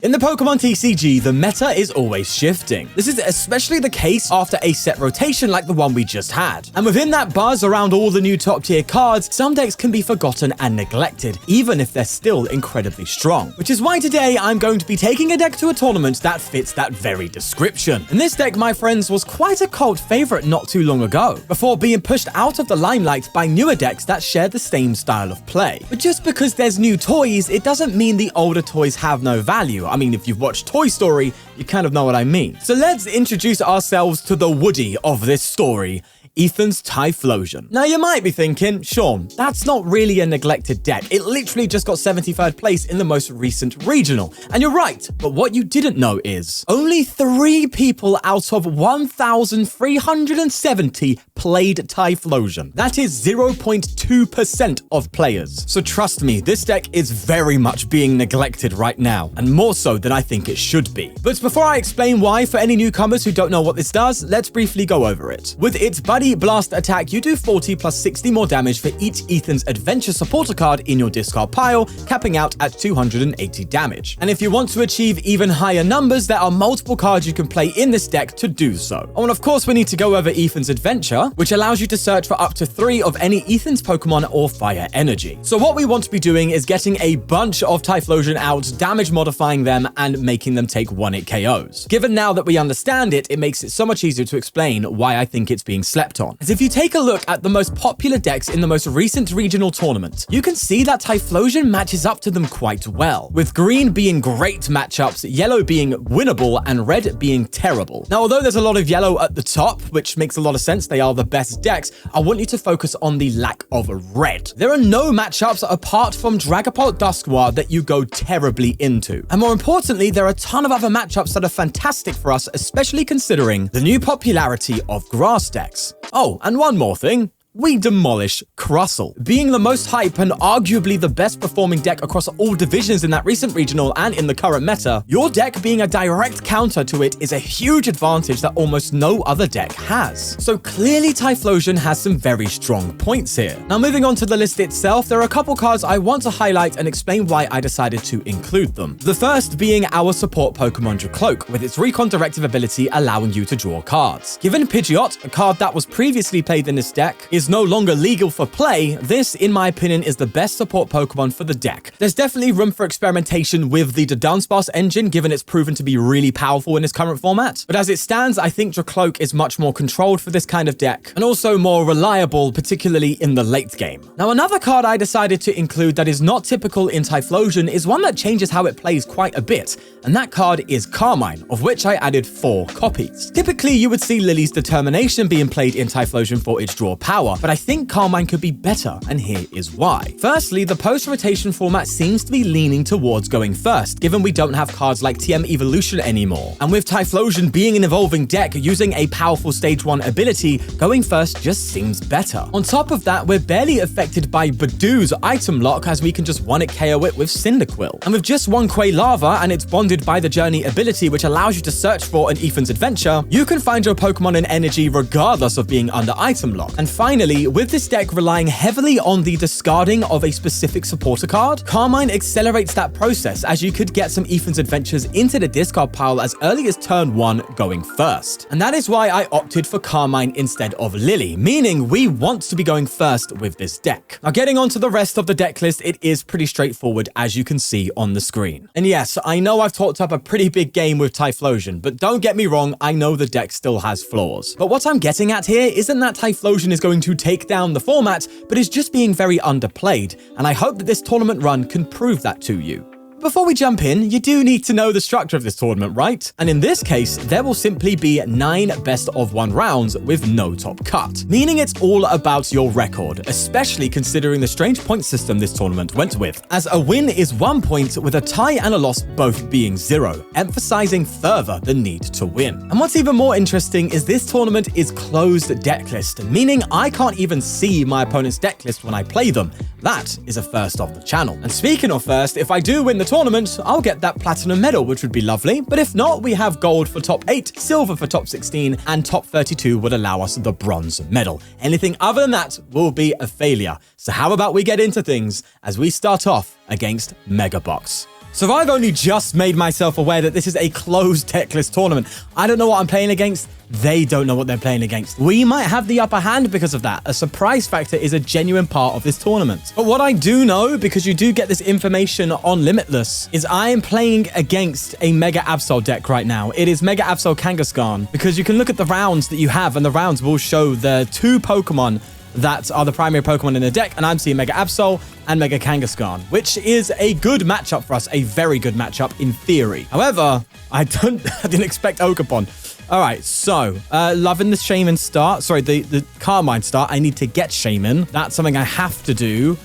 In the Pokemon TCG, the meta is always shifting. This is especially the case after a set rotation like the one we just had. And within that buzz around all the new top tier cards, some decks can be forgotten and neglected, even if they're still incredibly strong. Which is why today I'm going to be taking a deck to a tournament that fits that very description. And this deck, my friends, was quite a cult favorite not too long ago, before being pushed out of the limelight by newer decks that share the same style of play. But just because there's new toys, it doesn't mean the older toys have no value. I mean, if you've watched Toy Story, you kind of know what I mean. So let's introduce ourselves to the Woody of this story, Ethan's Typhlosion. Now you might be thinking, Sean, that's not really a neglected deck. It literally just got 73rd place in the most recent regional. And you're right, but what you didn't know is only 3 people out of 1,370 played Typhlosion. That is 0.2% of players. So trust me, this deck is very much being neglected right now, and more so than I think it should be. But before I explain why, for any newcomers who don't know what this does, let's briefly go over it. With its Buddy Blast attack, you do 40 plus 60 more damage for each Ethan's Adventure supporter card in your discard pile, capping out at 280 damage. And if you want to achieve even higher numbers, there are multiple cards you can play in this deck to do so. Oh, and of course, we need to go over Ethan's Adventure, which allows you to search for up to 3 of any Ethan's Pokemon or Fire Energy. So what we want to be doing is getting a bunch of Typhlosion out, damage modifying them, and making them take 1-hit KOs. Given now that we understand it, it makes it so much easier to explain why I think it's being slept on. As if you take a look at the most popular decks in the most recent regional tournament, you can see that Typhlosion matches up to them quite well, with green being great matchups, yellow being winnable, and red being terrible. Now, although there's a lot of yellow at the top, which makes a lot of sense, they are the best decks, I want you to focus on the lack of red. There are no matchups apart from Dragapult Dusknoir that you go terribly into. And more importantly, there are a ton of other matchups that are fantastic for us, especially considering the new popularity of grass decks. Oh, and one more thing. We demolish Crustle. Being the most hype and arguably the best performing deck across all divisions in that recent regional and in the current meta, your deck being a direct counter to it is a huge advantage that almost no other deck has. So clearly Typhlosion has some very strong points here. Now moving on to the list itself, there are a couple cards I want to highlight and explain why I decided to include them. The first being our support Pokemon Drakloak, with its Recon Directive ability allowing you to draw cards. Given Pidgeot, a card that was previously played in this deck, is no longer legal for play, this, in my opinion, is the best support Pokemon for the deck. There's definitely room for experimentation with the Dunsparce engine, given it's proven to be really powerful in its current format. But as it stands, I think Drakloak is much more controlled for this kind of deck, and also more reliable, particularly in the late game. Now, another card I decided to include that is not typical in Typhlosion is one that changes how it plays quite a bit, and that card is Carmine, of which I added 4 copies. Typically, you would see Lily's Determination being played in Typhlosion for its draw power, but I think Carmine could be better, and here is why. Firstly, the post-rotation format seems to be leaning towards going first, given we don't have cards like TM Evolution anymore. And with Typhlosion being an evolving deck using a powerful Stage 1 ability, going first just seems better. On top of that, we're barely affected by Badoo's item lock, as we can just 1-hit KO it with Cyndaquil. And with just 1 Quilava, and it's bonded by the Journey ability, which allows you to search for an Ethan's Adventure, you can find your Pokemon in energy regardless of being under item lock. And finally, with this deck relying heavily on the discarding of a specific supporter card, Carmine accelerates that process, as you could get some Ethan's Adventures into the discard pile as early as turn 1 going first. And that is why I opted for Carmine instead of Lily, meaning we want to be going first with this deck. Now getting on to the rest of the deck list, it is pretty straightforward, as you can see on the screen. And yes, I know I've talked up a pretty big game with Typhlosion, but don't get me wrong, I know the deck still has flaws. But what I'm getting at here isn't that Typhlosion is going to take down the format, but is just being very underplayed, and I hope that this tournament run can prove that to you. Before we jump in, you do need to know the structure of this tournament, right? And in this case, there will simply be 9 best-of-1 rounds with no top cut, meaning it's all about your record, especially considering the strange point system this tournament went with, as a win is 1 point with a tie and a loss both being 0, emphasizing further the need to win. And what's even more interesting is this tournament is closed deck list, meaning I can't even see my opponent's deck list when I play them. That is a first of the channel. And speaking of first, if I do win the tournament, I'll get that platinum medal, which would be lovely. But if not, we have gold for top 8, silver for top 16, and top 32 would allow us the bronze medal. Anything other than that will be a failure. So how about we get into things as we start off against Mega Box. So I've only just made myself aware that this is a closed deck list tournament. I don't know what I'm playing against. They don't know what they're playing against. We might have the upper hand because of that. A surprise factor is a genuine part of this tournament. But what I do know, because you do get this information on Limitless, is I am playing against a Mega Absol deck right now. It is Mega Absol Kangaskhan, because you can look at the rounds that you have, and the rounds will show the 2 Pokemon that are the primary Pokemon in the deck, and I'm seeing Mega Absol and Mega Kangaskhan, which is a good matchup for us, a very good matchup in theory. However, I didn't expect Ogerpon. All right, so loving the Shaymin start. Sorry, the Carmine start. I need to get Shaymin. That's something I have to do.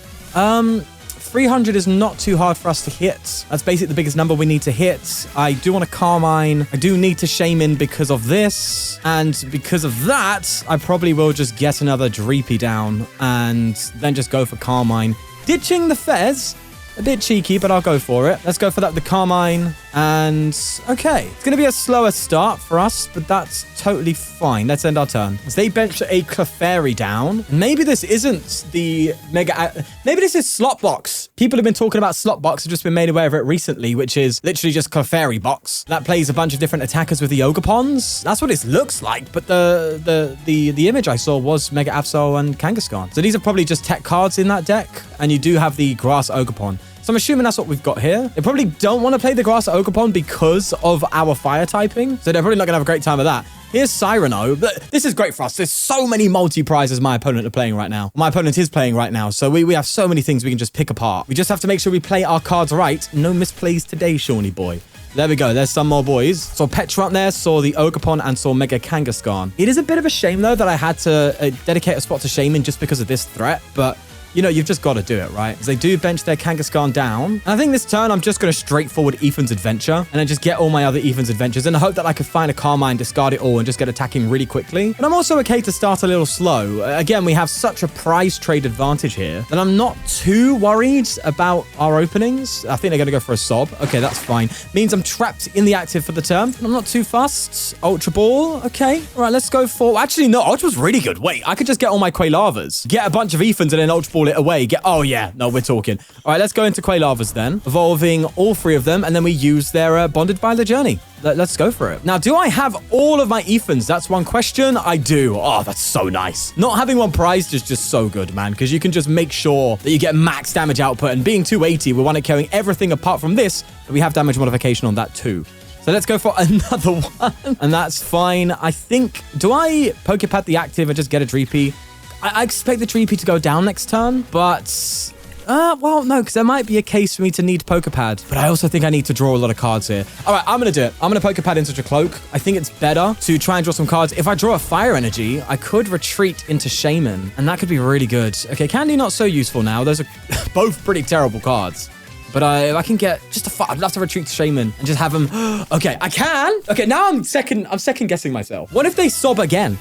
300 is not too hard for us to hit. That's basically the biggest number we need to hit. I do want a Carmine. I do need to Shaymin because of this. And because of that, I probably will just get another Dreepy down and then just go for Carmine. Ditching the Fez. A bit cheeky, but I'll go for it. Let's go for the Carmine. And okay, it's going to be a slower start for us, but that's totally fine. Let's end our turn. As they bench a Clefairy down. Maybe this isn't the Mega... Maybe this is Slot Box. People have been talking about Slot Box. I've just been made aware of it recently, which is literally just Clefairy Box. That plays a bunch of different attackers with the Ogerpons. That's what it looks like, but the image I saw was Mega Absol and Kangaskhan. So these are probably just tech cards in that deck, and you do have the Grass Ogerpon. So I'm assuming that's what we've got here. They probably don't want to play the Grass Ogerpon because of our fire typing. So they're probably not going to have a great time with that. Here's Cyrano. This is great for us. There's so many multi-prizes my opponent are playing right now. My opponent is playing right now. So we have so many things we can just pick apart. We just have to make sure we play our cards right. No misplays today, Shawnee boy. There we go. There's some more boys. Saw Petra up there, saw the Ogerpon, and saw Mega Kangaskhan. It is a bit of a shame, though, that I had to dedicate a spot to Shaymin just because of this threat. But... you know, you've just got to do it, right? Because they do bench their Kangaskhan down. And I think this turn, I'm just going to straightforward Ethan's Adventure and then just get all my other Ethan's Adventures in the hope that I could find a Carmine, discard it all, and just get attacking really quickly. But I'm also okay to start a little slow. Again, we have such a prize trade advantage here that I'm not too worried about our openings. I think they're going to go for a sob. Okay, that's fine. Means I'm trapped in the active for the turn. I'm not too fussed. Ultra Ball. Okay. All right, let's go for... actually, no, Ultra Ball's really good. Wait, I could just get all my Quilavas, get a bunch of Ethans, and then Ultra Ball it away. Oh yeah, no, we're talking. All right, let's go into Quilavas then, evolving all 3 of them, and then we use their Bonded by the Journey. Let's go for it. Now, do I have all of my Ethans? That's one question. I do. Oh, that's so nice. Not having one prized is just so good, man, because you can just make sure that you get max damage output, and being 280, we want it carrying everything apart from this, but we have damage modification on that too. So let's go for another one, and that's fine. I think, do I Poké Pad the active and just get a Dreepy? I expect the Dreepy to go down next turn, but... well, no, because there might be a case for me to need Poké Pad. But I also think I need to draw a lot of cards here. All right, I'm going to do it. I'm going to Poké Pad into Drakloak. I think it's better to try and draw some cards. If I draw a Fire Energy, I could retreat into Shaymin, and that could be really good. Okay, Candy not so useful now. Those are both pretty terrible cards. But if I can get just a fire, I'd love to retreat to Shaymin and just have them... okay, I can. Okay, now I'm second guessing myself. What if they sob again?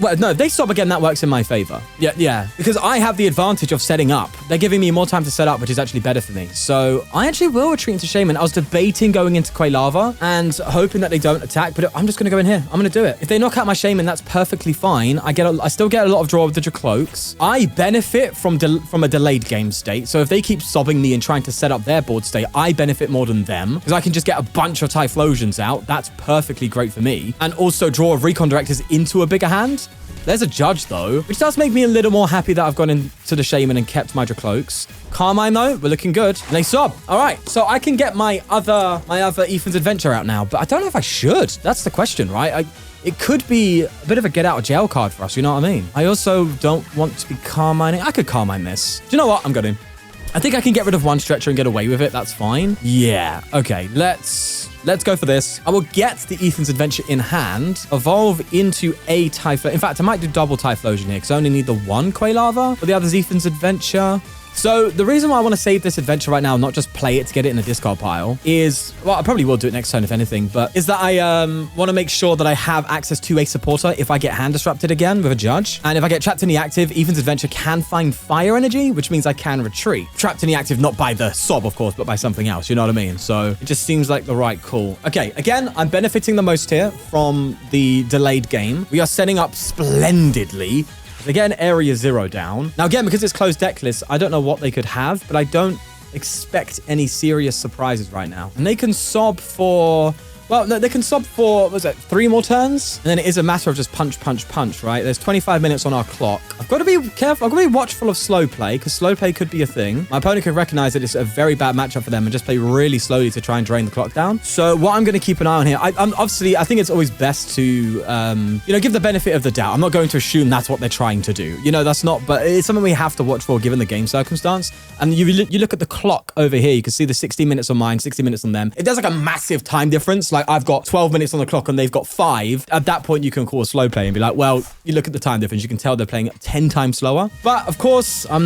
Well, no, if they sob again, that works in my favor. Yeah, because I have the advantage of setting up. They're giving me more time to set up, which is actually better for me. So I actually will retreat into Shaymin. I was debating going into Quilava and hoping that they don't attack, but I'm just going to go in here. I'm going to do it. If they knock out my Shaymin, that's perfectly fine. I still get a lot of draw with the Drakloaks. I benefit from a delayed game state. So if they keep sobbing me and trying to set up their board state, I benefit more than them because I can just get a bunch of Typhlosions out. That's perfectly great for me. And also draw Recon Directors into a bigger hand. There's a Judge, though, which does make me a little more happy that I've gone into the Shaymin and kept my Drakloaks. Carmine, though, we're looking good. And they sob. All right, so I can get my other Ethan's Adventure out now, but I don't know if I should. That's the question, right? It could be a bit of a get-out-of-jail card for us, you know what I mean? I also don't want to be Carmining. I could Carmine this. Do you know what? I'm going to. I think I can get rid of one Stretcher and get away with it. That's fine. Yeah. Okay, let's go for this. I will get the Ethan's Adventure in hand, evolve into a Typhlosion. In fact, I might do double Typhlosion here because I only need the one Quilava, but the other's Ethan's Adventure. So the reason why I want to save this adventure right now, not just play it to get it in the discard pile, is, well, I probably will do it next turn if anything, but is that I want to make sure that I have access to a supporter if I get hand disrupted again with a Judge. And if I get trapped in the active, Ethan's Adventure can find Fire Energy, which means I can retreat. Trapped in the active, not by the sob, of course, but by something else, you know what I mean? So it just seems like the right call. Okay, again, I'm benefiting the most here from the delayed game. We are setting up splendidly. Again, area 0 down. Now, again, because it's closed deck list, I don't know what they could have, but I don't expect any serious surprises right now. And they can sob for... Well, no, they can sob for, what was it, 3 more turns? And then it is a matter of just punch, punch, punch, right? There's 25 minutes on our clock. I've got to be careful. I've got to be watchful of slow play, because slow play could be a thing. My opponent could recognize that it's a very bad matchup for them and just play really slowly to try and drain the clock down. So what I'm going to keep an eye on here, I'm obviously, I think it's always best to, you know, give the benefit of the doubt. I'm not going to assume that's what they're trying to do. You know, that's not, but it's something we have to watch for given the game circumstance. And you look at the clock over here, you can see the 60 minutes on mine, 60 minutes on them. It does like a massive time difference. Like I've got 12 minutes on the clock and they've got 5. At that point, you can call a slow play and be like, well, you look at the time difference, you can tell they're playing 10 times slower. But of course, I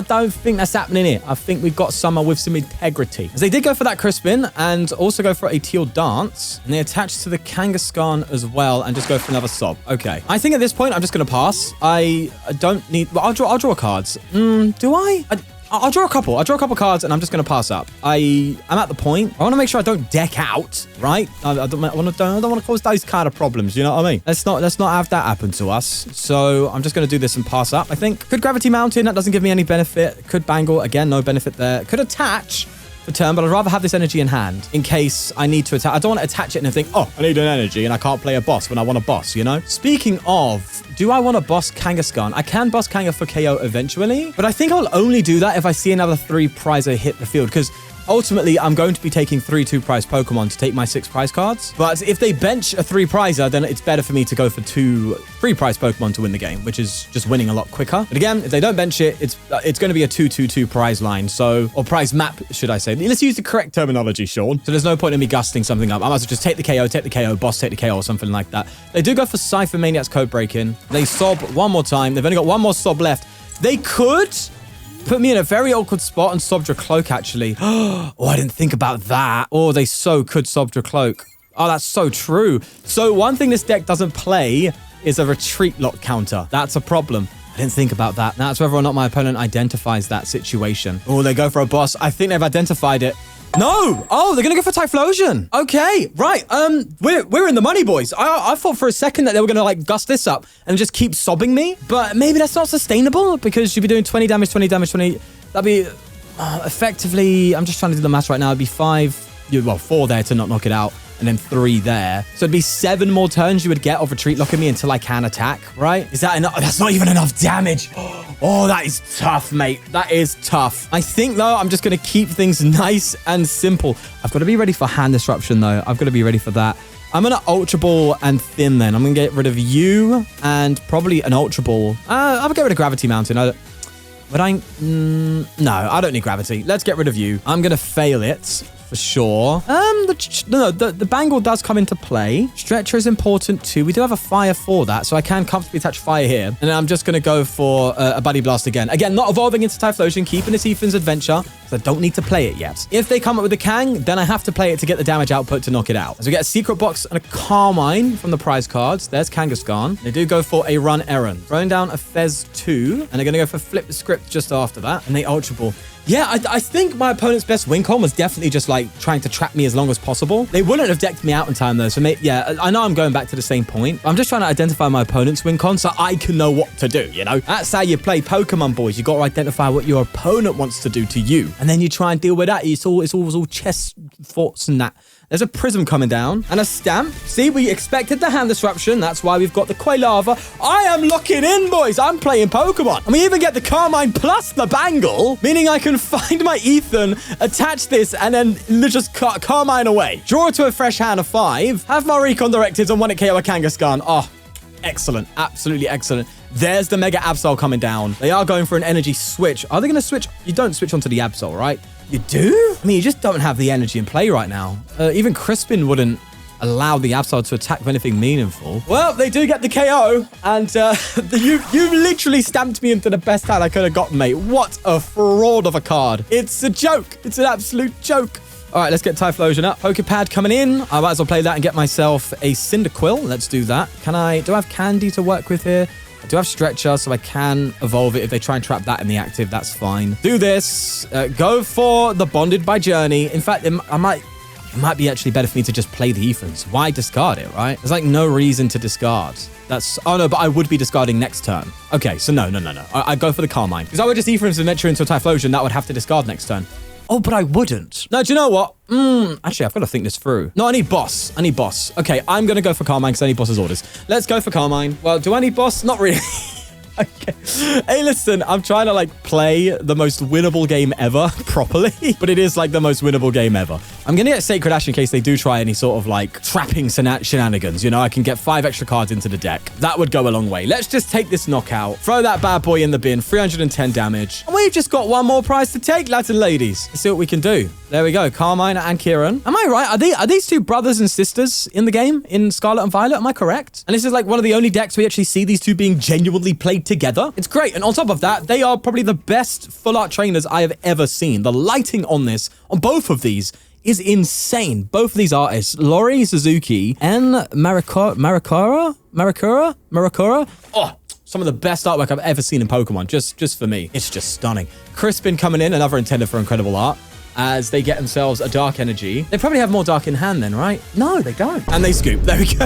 don't think that's happening here. I think we've got someone with some integrity. As they did go for that Crispin and also go for a teal dance. And they attach to the Kangaskhan as well and just go for another sob. Okay. I think at this point, I'm just going to pass. I don't need... Well, I'll draw cards. Do I? I'll draw a couple. I'll draw a couple cards and I'm just going to pass up. I'm at the point. I want to make sure I don't deck out, right? I don't want to cause those kind of problems. You know what I mean? Let's not have that happen to us. So I'm just going to do this and pass up, I think. Could Gravity Mountain. That doesn't give me any benefit. Could Bangle. Again, no benefit there. Could attach for turn, but I'd rather have this energy in hand in case I need to attack. I don't want to attach it and think, oh, I need an energy and I can't play a boss when I want a boss, you know? Speaking of, do I want to boss Kangaskhan? I can boss Kanga for KO eventually, but I think I'll only do that if I see another 3 prizer hit the field, because ultimately, I'm going to be taking 3 2-prize Pokemon to take my 6 prize cards. But if they bench a 3-prizer, then it's better for me to go for 2 3-prize Pokemon to win the game, which is just winning a lot quicker. But again, if they don't bench it, it's going to be a 2-2-2 prize line. So, or prize map, should I say. Let's use the correct terminology, Sean. So there's no point in me gusting something up. I might as well just take the KO, boss take the KO, or something like that. They do go for Cypher Maniac's Code Breaking. They sob one more time. They've only got 1 more sob left. They could put me in a very awkward spot and sob Drakloak, actually. Oh, I didn't think about that. Oh, they so could sob Drakloak. Oh, that's so true. So one thing this deck doesn't play is a retreat lock counter. That's a problem. I didn't think about that. That's whether or not my opponent identifies that situation. Oh, they go for a boss. I think they've identified it. No! Oh, they're going to go for Typhlosion. Okay, right. We're in the money, boys. I thought for a second that they were going to, like, gust this up and just keep sobbing me. But maybe that's not sustainable because you'd be doing 20 damage, 20 damage, 20... That'd be effectively... I'm just trying to do the math right now. It'd be 4 there to not knock it out. And then 3 there. So it'd be 7 more turns you would get of retreat locking me until I can attack, right? Is that enough? That's not even enough damage. Oh, that is tough, mate. That is tough. I think, though, I'm just going to keep things nice and simple. I've got to be ready for hand disruption, though. I've got to be ready for that. I'm going to Ultra Ball and Thin, then. I'm going to get rid of you and probably an Ultra Ball. I'll get rid of Gravity Mountain. No, I don't need Gravity. Let's get rid of you. I'm going to fail it. For sure. The Bangle does come into play. Stretcher is important too. We do have a fire for that, so I can comfortably attach fire here. And then I'm just going to go for a Buddy Blast again. Again, not evolving into Typhlosion, keeping it Ethan's adventure, so I don't need to play it yet. If they come up with a Kang, then I have to play it to get the damage output to knock it out. So we get a Secret Box and a Carmine from the prize cards. There's Kangaskhan. They do go for a Run Errand. Throwing down a Fez 2, and they're going to go for Flip the Script just after that. And they Ultra Ball. Yeah, I think my opponent's best win con was definitely just like trying to trap me as long as possible. They wouldn't have decked me out in time though. So yeah, I know I'm going back to the same point. I'm just trying to identify my opponent's win con so I can know what to do, you know? That's how you play Pokemon, boys. You got to identify what your opponent wants to do to you. And then you try and deal with that. It's all chess thoughts and that. There's a Prism coming down and a Stamp. See, we expected the hand disruption. That's why we've got the Quilava. I am locking in, boys. I'm playing Pokemon. And we even get the Carmine plus the Bangle, meaning I can find my Ethan, attach this, and then just cut Carmine away. Draw to a fresh hand of 5. Have my Recon Directives and 1 KO a Kangaskhan. Oh, excellent. Absolutely excellent. There's the Mega Absol coming down. They are going for an energy switch. Are they going to switch? You don't switch onto the Absol, right? You do? I mean, you just don't have the energy in play right now. Even Crispin wouldn't allow the Absol to attack with anything meaningful. Well, they do get the KO, and you literally stamped me into the best hand I could have gotten, mate. What a fraud of a card. It's a joke. It's an absolute joke. All right, let's get Typhlosion up. Poké Pad coming in. I might as well play that and get myself a Cyndaquil. Let's do that. Do I have Candy to work with here? I do have Stretcher, so I can evolve it. If they try and trap that in the active, that's fine. Do this. Go for the Bonded by Journey. In fact, it might be actually better for me to just play the Ethans. Why discard it, right? There's like no reason to discard. Oh no, but I would be discarding next turn. Okay, so no. I go for the Carmine. Because I would just Ethans Adventure into a Typhlosion. That would have to discard next turn. Oh, but I wouldn't. No, do you know what? Actually, I've got to think this through. No, I need boss. I need boss. Okay, I'm going to go for Carmine because I need boss's orders. Let's go for Carmine. Well, do I need boss? Not really. Okay. Hey, listen, I'm trying to like play the most winnable game ever properly, but it is like the most winnable game ever. I'm going to get Sacred Ash in case they do try any sort of like trapping shenanigans. You know, I can get 5 extra cards into the deck. That would go a long way. Let's just take this knockout, throw that bad boy in the bin, 310 damage. And we've just got one more prize to take, lads and ladies. Let's see what we can do. There we go. Carmine and Kieran. Am I right? Are these two brothers and sisters in the game in Scarlet and Violet? Am I correct? And this is like one of the only decks we actually see these two being genuinely played together. It's great. And on top of that, they are probably the best full art trainers I have ever seen. The lighting on this, on both of these, is insane. Both of these artists, Lori Suzuki and Marikura. Oh, some of the best artwork I've ever seen in Pokemon. Just for me. It's just stunning. Crispin coming in, another intended for incredible art. As they get themselves a Dark Energy. They probably have more Dark in hand then, right? No, they don't. And they scoop. There we go.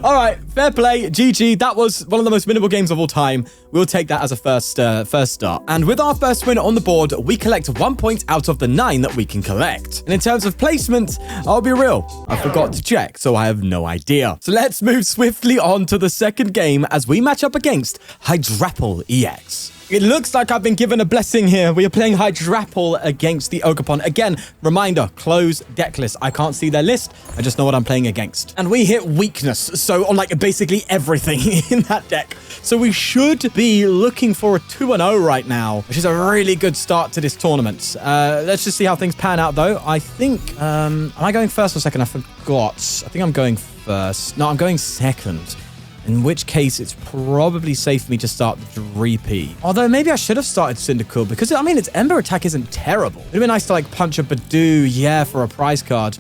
All right, fair play. GG. That was one of the most winnable games of all time. We'll take that as a first start. And with our first win on the board, we collect 1 point out of the 9 that we can collect. And in terms of placement, I'll be real. I forgot to check, so I have no idea. So let's move swiftly on to the second game as we match up against Hydrapple EX. It looks like I've been given a blessing here. We are playing Hydrapple against the Ogerpon. Again, reminder, close deck list. I can't see their list. I just know what I'm playing against. And we hit weakness. So on like basically everything in that deck. So we should be looking for a 2-0 right now, which is a really good start to this tournament. Let's just see how things pan out though. I think, am I going first or second? I forgot. I think I'm going first. No, I'm going second. In which case, it's probably safe for me to start the Dreepy. Although, maybe I should have started Cyndaquil because, I mean, its Ember attack isn't terrible. It would have been nice to, like, punch a Badoo, yeah, for a prize card.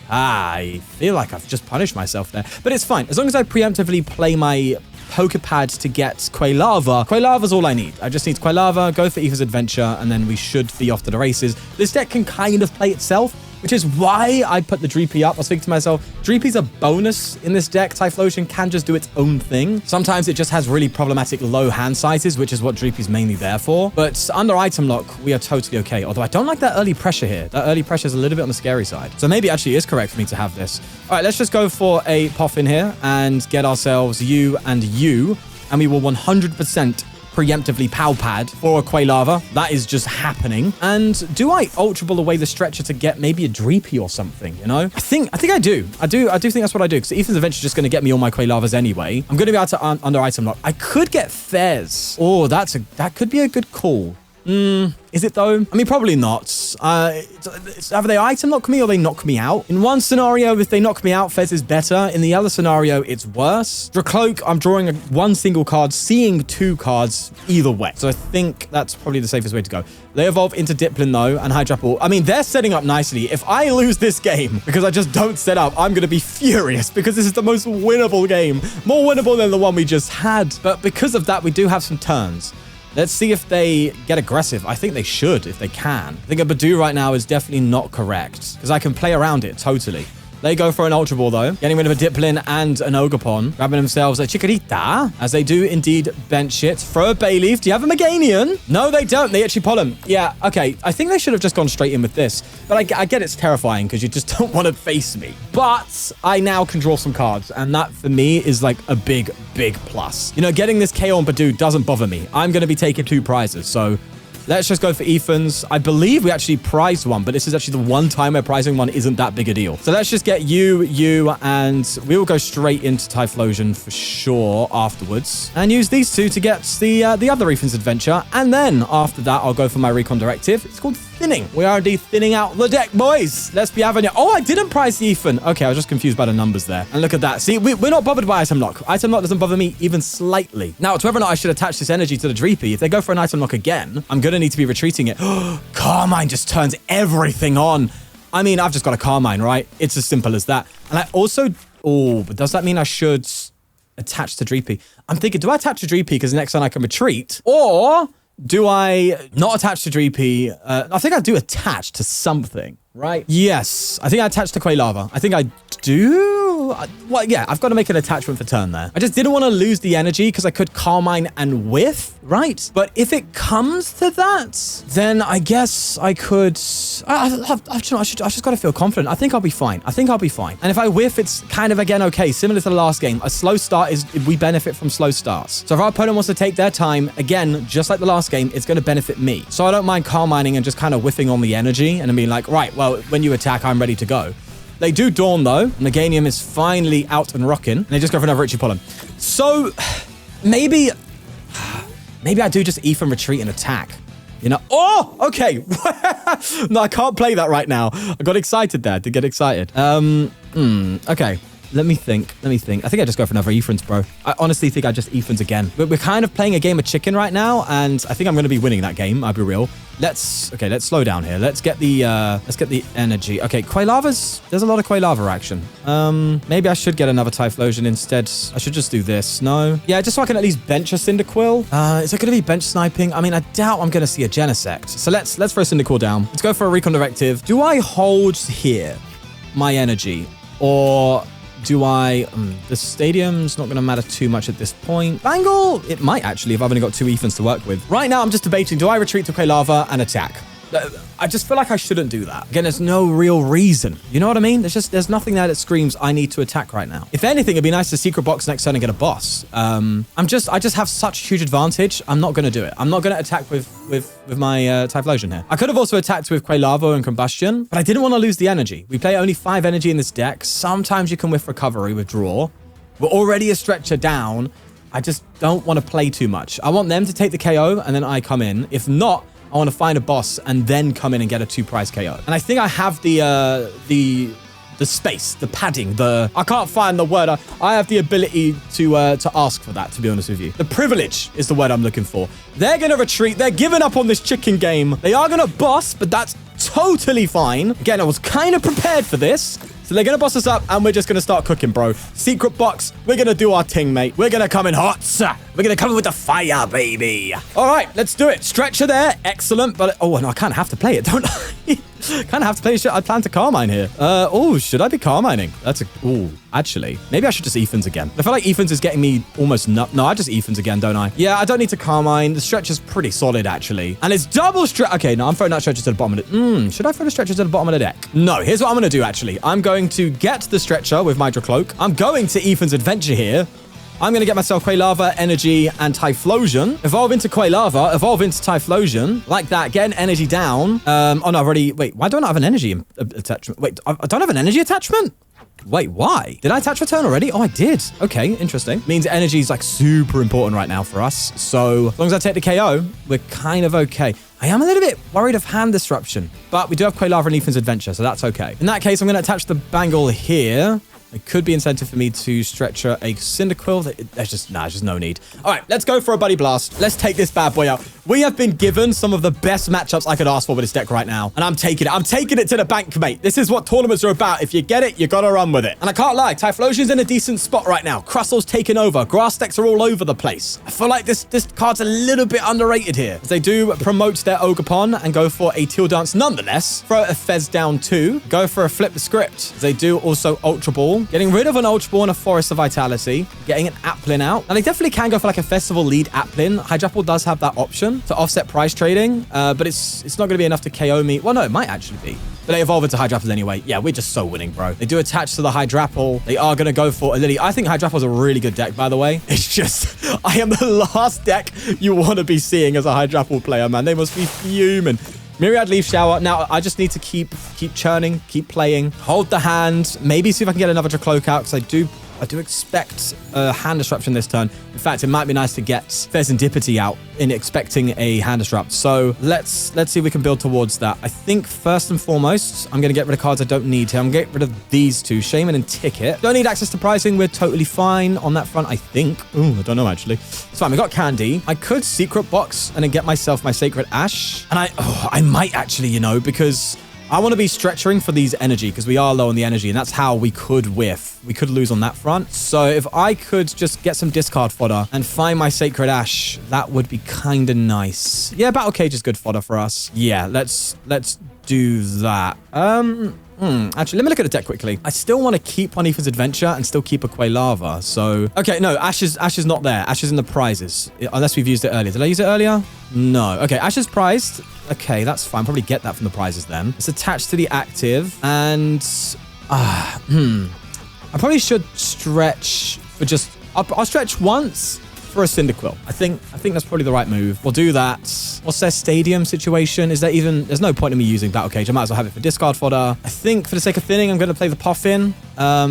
I feel like I've just punished myself there. But it's fine. As long as I preemptively play my Poké Pad to get Quilava. Quilava's all I need. I just need Quilava, go for Ether's Adventure, and then we should be off to the races. This deck can kind of play itself, which is why I put the Dreepy up. I was thinking to myself, Dreepy's a bonus in this deck. Typhlosion can just do its own thing. Sometimes it just has really problematic low hand sizes, which is what Dreepy's mainly there for. But under item lock, we are totally okay. Although I don't like that early pressure here. That early pressure is a little bit on the scary side. So maybe actually is correct for me to have this. All right, let's just go for a Poffin here and get ourselves you and you. And we will 100% preemptively Pow Pad for a Quilava. That is just happening. And do I Ultra Ball away the Stretcher to get maybe a Dreepy or something, you know? I think I do. I do think that's what I do, because Ethan's eventually just going to get me all my Quilavas anyway. I'm going to be able to under item lock. I could get Fez. Oh, that could be a good call. Is it though? I mean, probably not. Either they item knock me or they knock me out. In one scenario, if they knock me out, Fez is better. In the other scenario, it's worse. Drakloak, I'm drawing one single card, seeing 2 cards either way. So I think that's probably the safest way to go. They evolve into Diplin though, and Hydrapple. I mean, they're setting up nicely. If I lose this game because I just don't set up, I'm going to be furious because this is the most winnable game. More winnable than the one we just had. But because of that, we do have some turns. Let's see if they get aggressive. I think they should, if they can. I think a Badoo right now is definitely not correct, because I can play around it totally. They go for an Ultra Ball, though, getting rid of a Diplin and an Ogerpon, grabbing themselves a Chikorita, as they do indeed bench it. Throw a Bayleaf. Do you have a Meganian? No, they don't. They actually pull him. Yeah, okay. I think they should have just gone straight in with this. But I get it's terrifying because you just don't want to face me. But I now can draw some cards, and that, for me, is like a big, big plus. You know, getting this KO on Badoo doesn't bother me. I'm going to be taking 2 prizes, so let's just go for Ethan's. I believe we actually prized one, but this is actually the one time where prizing one isn't that big a deal. So let's just get you, and we will go straight into Typhlosion for sure afterwards. And use these 2 to get the other Ethan's Adventure. And then after that, I'll go for my Recon Directive. It's called Thinning. We are indeed thinning out the deck, boys. Let's be having it. Oh, I didn't prize the Ethan. Okay, I was just confused by the numbers there. And look at that. See, we're not bothered by item lock. Item lock doesn't bother me even slightly. Now, it's whether or not I should attach this energy to the Dreepy. If they go for an item lock again, I'm going to need to be retreating it. Carmine just turns everything on. I mean, I've just got a Carmine, right? It's as simple as that. And I also... Oh, but does that mean I should attach to Dreepy? I'm thinking, do I attach to Dreepy because next time I can retreat? Or do I not attach to Dreepy? I think I do attach to something, right? Yes, I think I attach to Quilava. I think I do. Oh, well, yeah, I've got to make an attachment for turn there. I just didn't want to lose the energy because I could Carmine and whiff, right? But if it comes to that, then I guess I could... I've just got to feel confident. I think I'll be fine. I think I'll be fine. And if I whiff, it's kind of, again, okay. Similar to the last game, a slow start is... We benefit from slow starts. So if our opponent wants to take their time, again, just like the last game, it's going to benefit me. So I don't mind Carmining and just kind of whiffing on the energy and being like, right, well, when you attack, I'm ready to go. They do Dawn, though. Meganium is finally out and rocking. And they just go for another Richie Pollen. So maybe I do just Ethan retreat and attack. You know? Oh, okay. No, I can't play that right now. I got excited there. To get excited. Okay. Let me think. I think I just go for another Ethans, bro. I honestly think I just Ethans again. But we're kind of playing a game of chicken right now, and I think I'm going to be winning that game. I'll be real. Let's slow down here. Let's get the energy. Okay, Quilava's... There's a lot of Quilava action. Maybe I should get another Typhlosion instead. I should just do this. No? Yeah, just so I can at least bench a Cyndaquil. Is it going to be bench sniping? I mean, I doubt I'm going to see a Genesect. So let's throw Cyndaquil down. Let's go for a Recon Directive. Do I hold here my energy? Or... Do I... the stadium's not going to matter too much at this point. Bangle? It might actually if I've only got 2 Ethans to work with. Right now, I'm just debating, do I retreat to Quilava and attack? I just feel like I shouldn't do that. Again, there's no real reason. You know what I mean? There's nothing there that screams I need to attack right now. If anything, it'd be nice to Secret Box next turn and get a boss. I just have such huge advantage. I'm not going to do it. I'm not going to attack with my Typhlosion here. I could have also attacked with Quilava and Combustion, but I didn't want to lose the energy. We play only 5 energy in this deck. Sometimes you can whiff recovery with draw. We're already a stretcher down. I just don't want to play too much. I want them to take the KO and then I come in. If not, I want to find a boss and then come in and get a 2-prize KO. And I think I have the space, the padding, I can't find the word. I have the ability to ask for that, to be honest with you. The privilege is the word I'm looking for. They're going to retreat. They're giving up on this chicken game. They are going to boss, but that's totally fine. Again, I was kind of prepared for this. So they're going to boss us up, and we're just going to start cooking, bro. Secret Box, we're going to do our thing, mate. We're going to come in hot. We're going to come in with the fire, baby. All right, let's do it. Stretcher there. Excellent. But, oh, no, I kind of have to play it, don't I? Kind of have to play shit. I plan to Carmine here. Oh, should I be Carmining? Actually, maybe I should just Ethans again. I feel like Ethans is getting me almost No, I just Ethans again, don't I? Yeah, I don't need to Carmine. The stretcher's pretty solid, actually. And it's double stretch. Okay, no, I'm throwing that stretcher to the bottom of the... should I throw the stretcher to the bottom of the deck? No, here's what I'm going to do, actually. I'm going to get the stretcher with my Drakloak. I'm going to Ethans Adventure here. I'm going to get myself Quilava, Energy, and Typhlosion. Evolve into Quilava, evolve into Typhlosion. Like that, get an energy down. Oh, no, I've already... Wait, why don't I have an energy attachment? Wait, I don't have an energy attachment? Wait, why? Did I attach return already? Oh, I did. Okay, interesting. Means energy is like super important right now for us. So as long as I take the KO, we're kind of okay. I am a little bit worried of hand disruption, but we do have Quilava and Ethan's Adventure, so that's okay. In that case, I'm going to attach the Bangle here. It could be incentive for me to stretcher a Cyndaquil. There's just no need. All right, let's go for a Buddy Blast. Let's take this bad boy out. We have been given some of the best matchups I could ask for with this deck right now. And I'm taking it. I'm taking it to the bank, mate. This is what tournaments are about. If you get it, you got to run with it. And I can't lie. Typhlosion's in a decent spot right now. Crustle's taken over. Grass decks are all over the place. I feel like this card's a little bit underrated here. As they do promote their Ogerpon and go for a Teal Dance nonetheless. Throw a Fez down too. Go for a Flip the Script. As they do also Ultra Ball. Getting rid of an Ultra Ball and a Forest of Vitality. Getting an Applin out. Now, they definitely can go for like a Festival lead Applin. Hydrapple does have that option to offset price trading, but it's not going to be enough to KO me. Well, no, it might actually be. But they evolve into Hydrapple anyway. Yeah, we're just so winning, bro. They do attach to the Hydrapple. They are going to go for a Lily. I think Hydrapple's a really good deck, by the way. It's just, I am the last deck you want to be seeing as a Hydrapple player, man. They must be fuming. Myriad Leaf Shower. Now, I just need to keep churning, keep playing, hold the hand, maybe see if I can get another Drakloak out, because I do expect a hand disruption this turn. In fact, it might be nice to get Fezandipiti out in expecting a hand disrupt. So let's see if we can build towards that. I think first and foremost, I'm going to get rid of cards I don't need here. I'm going to get rid of these two, Shaymin and Ticket. Don't need access to pricing. We're totally fine on that front, I think. Ooh, I don't know, actually. It's fine. We got Candy. I could Secret Box and then get myself my Sacred Ash. And I might actually, you know, because I want to be stretching for these energy because we are low on the energy, and that's how we could whiff. We could lose on that front. So if I could just get some discard fodder and find my Sacred Ash, that would be kind of nice. Yeah, Battle Cage is good fodder for us. Yeah, let's do that. Actually, let me look at the deck quickly. I still want to keep one Ethan's Adventure and still keep a Quilava. So, okay, no, Ash is not there. Ash is in the prizes, unless we've used it earlier. Did I use it earlier? No. Okay, Ash is prized. Okay, that's fine. Probably get that from the prizes then. It's attached to the active. And, I probably should stretch for just... I'll stretch once for a Cyndaquil. I think that's probably the right move. We'll do that. What's their stadium situation? Is there even... There's no point in me using Battle Cage. I might as well have it for discard fodder. I think for the sake of thinning, I'm going to play the Poffin. I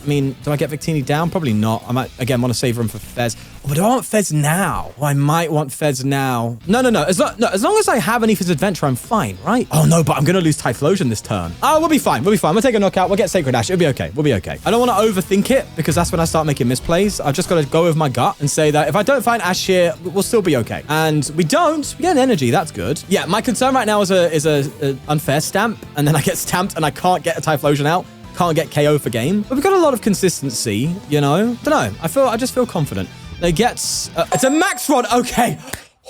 mean, do I get Victini down? Probably not. I might, again, want to save him for Fez. Oh, but do I want Fez now? Oh, I might want Fez now. No. As long as I have an Ethan's Adventure, I'm fine, right? Oh, no, but I'm going to lose Typhlosion this turn. Oh, we'll be fine. We'll take a knockout. We'll get Sacred Ash. It'll be okay. We'll be okay. I don't want to overthink it because that's when I start making misplays. I've just got to go with my gut and say that if I don't find Ash here, we'll still be okay. And we don't. We get an energy. That's good. Yeah, my concern right now is a unfair stamp. And then I get stamped and I can't get a Typhlosion out. Can't get KO for game. But we've got a lot of consistency, you know? Don't know. I just feel confident. They get... it's a max rod. Okay.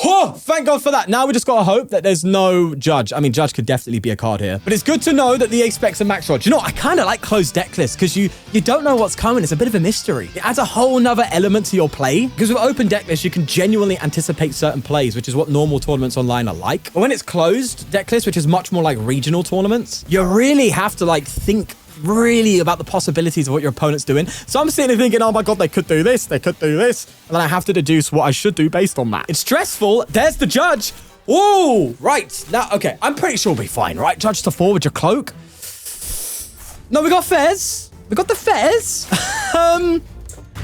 Oh, thank God for that. Now we just got to hope that there's no Judge. I mean, Judge could definitely be a card here. But it's good to know that the EA specs a max rod. You know, I kind of like closed deck lists because you don't know what's coming. It's a bit of a mystery. It adds a whole nother element to your play. Because with open deck lists, you can genuinely anticipate certain plays, which is what normal tournaments online are like. But when it's closed deck lists, which is much more like regional tournaments, you really have to like think really about the possibilities of what your opponent's doing. So I'm sitting there thinking, oh my God, they could do this. They could do this. And then I have to deduce what I should do based on that. It's stressful. There's the Judge. Oh, right. Now, okay. I'm pretty sure we'll be fine, right? Judge to 4 with your cloak. No, we got Fez. We got the Fez.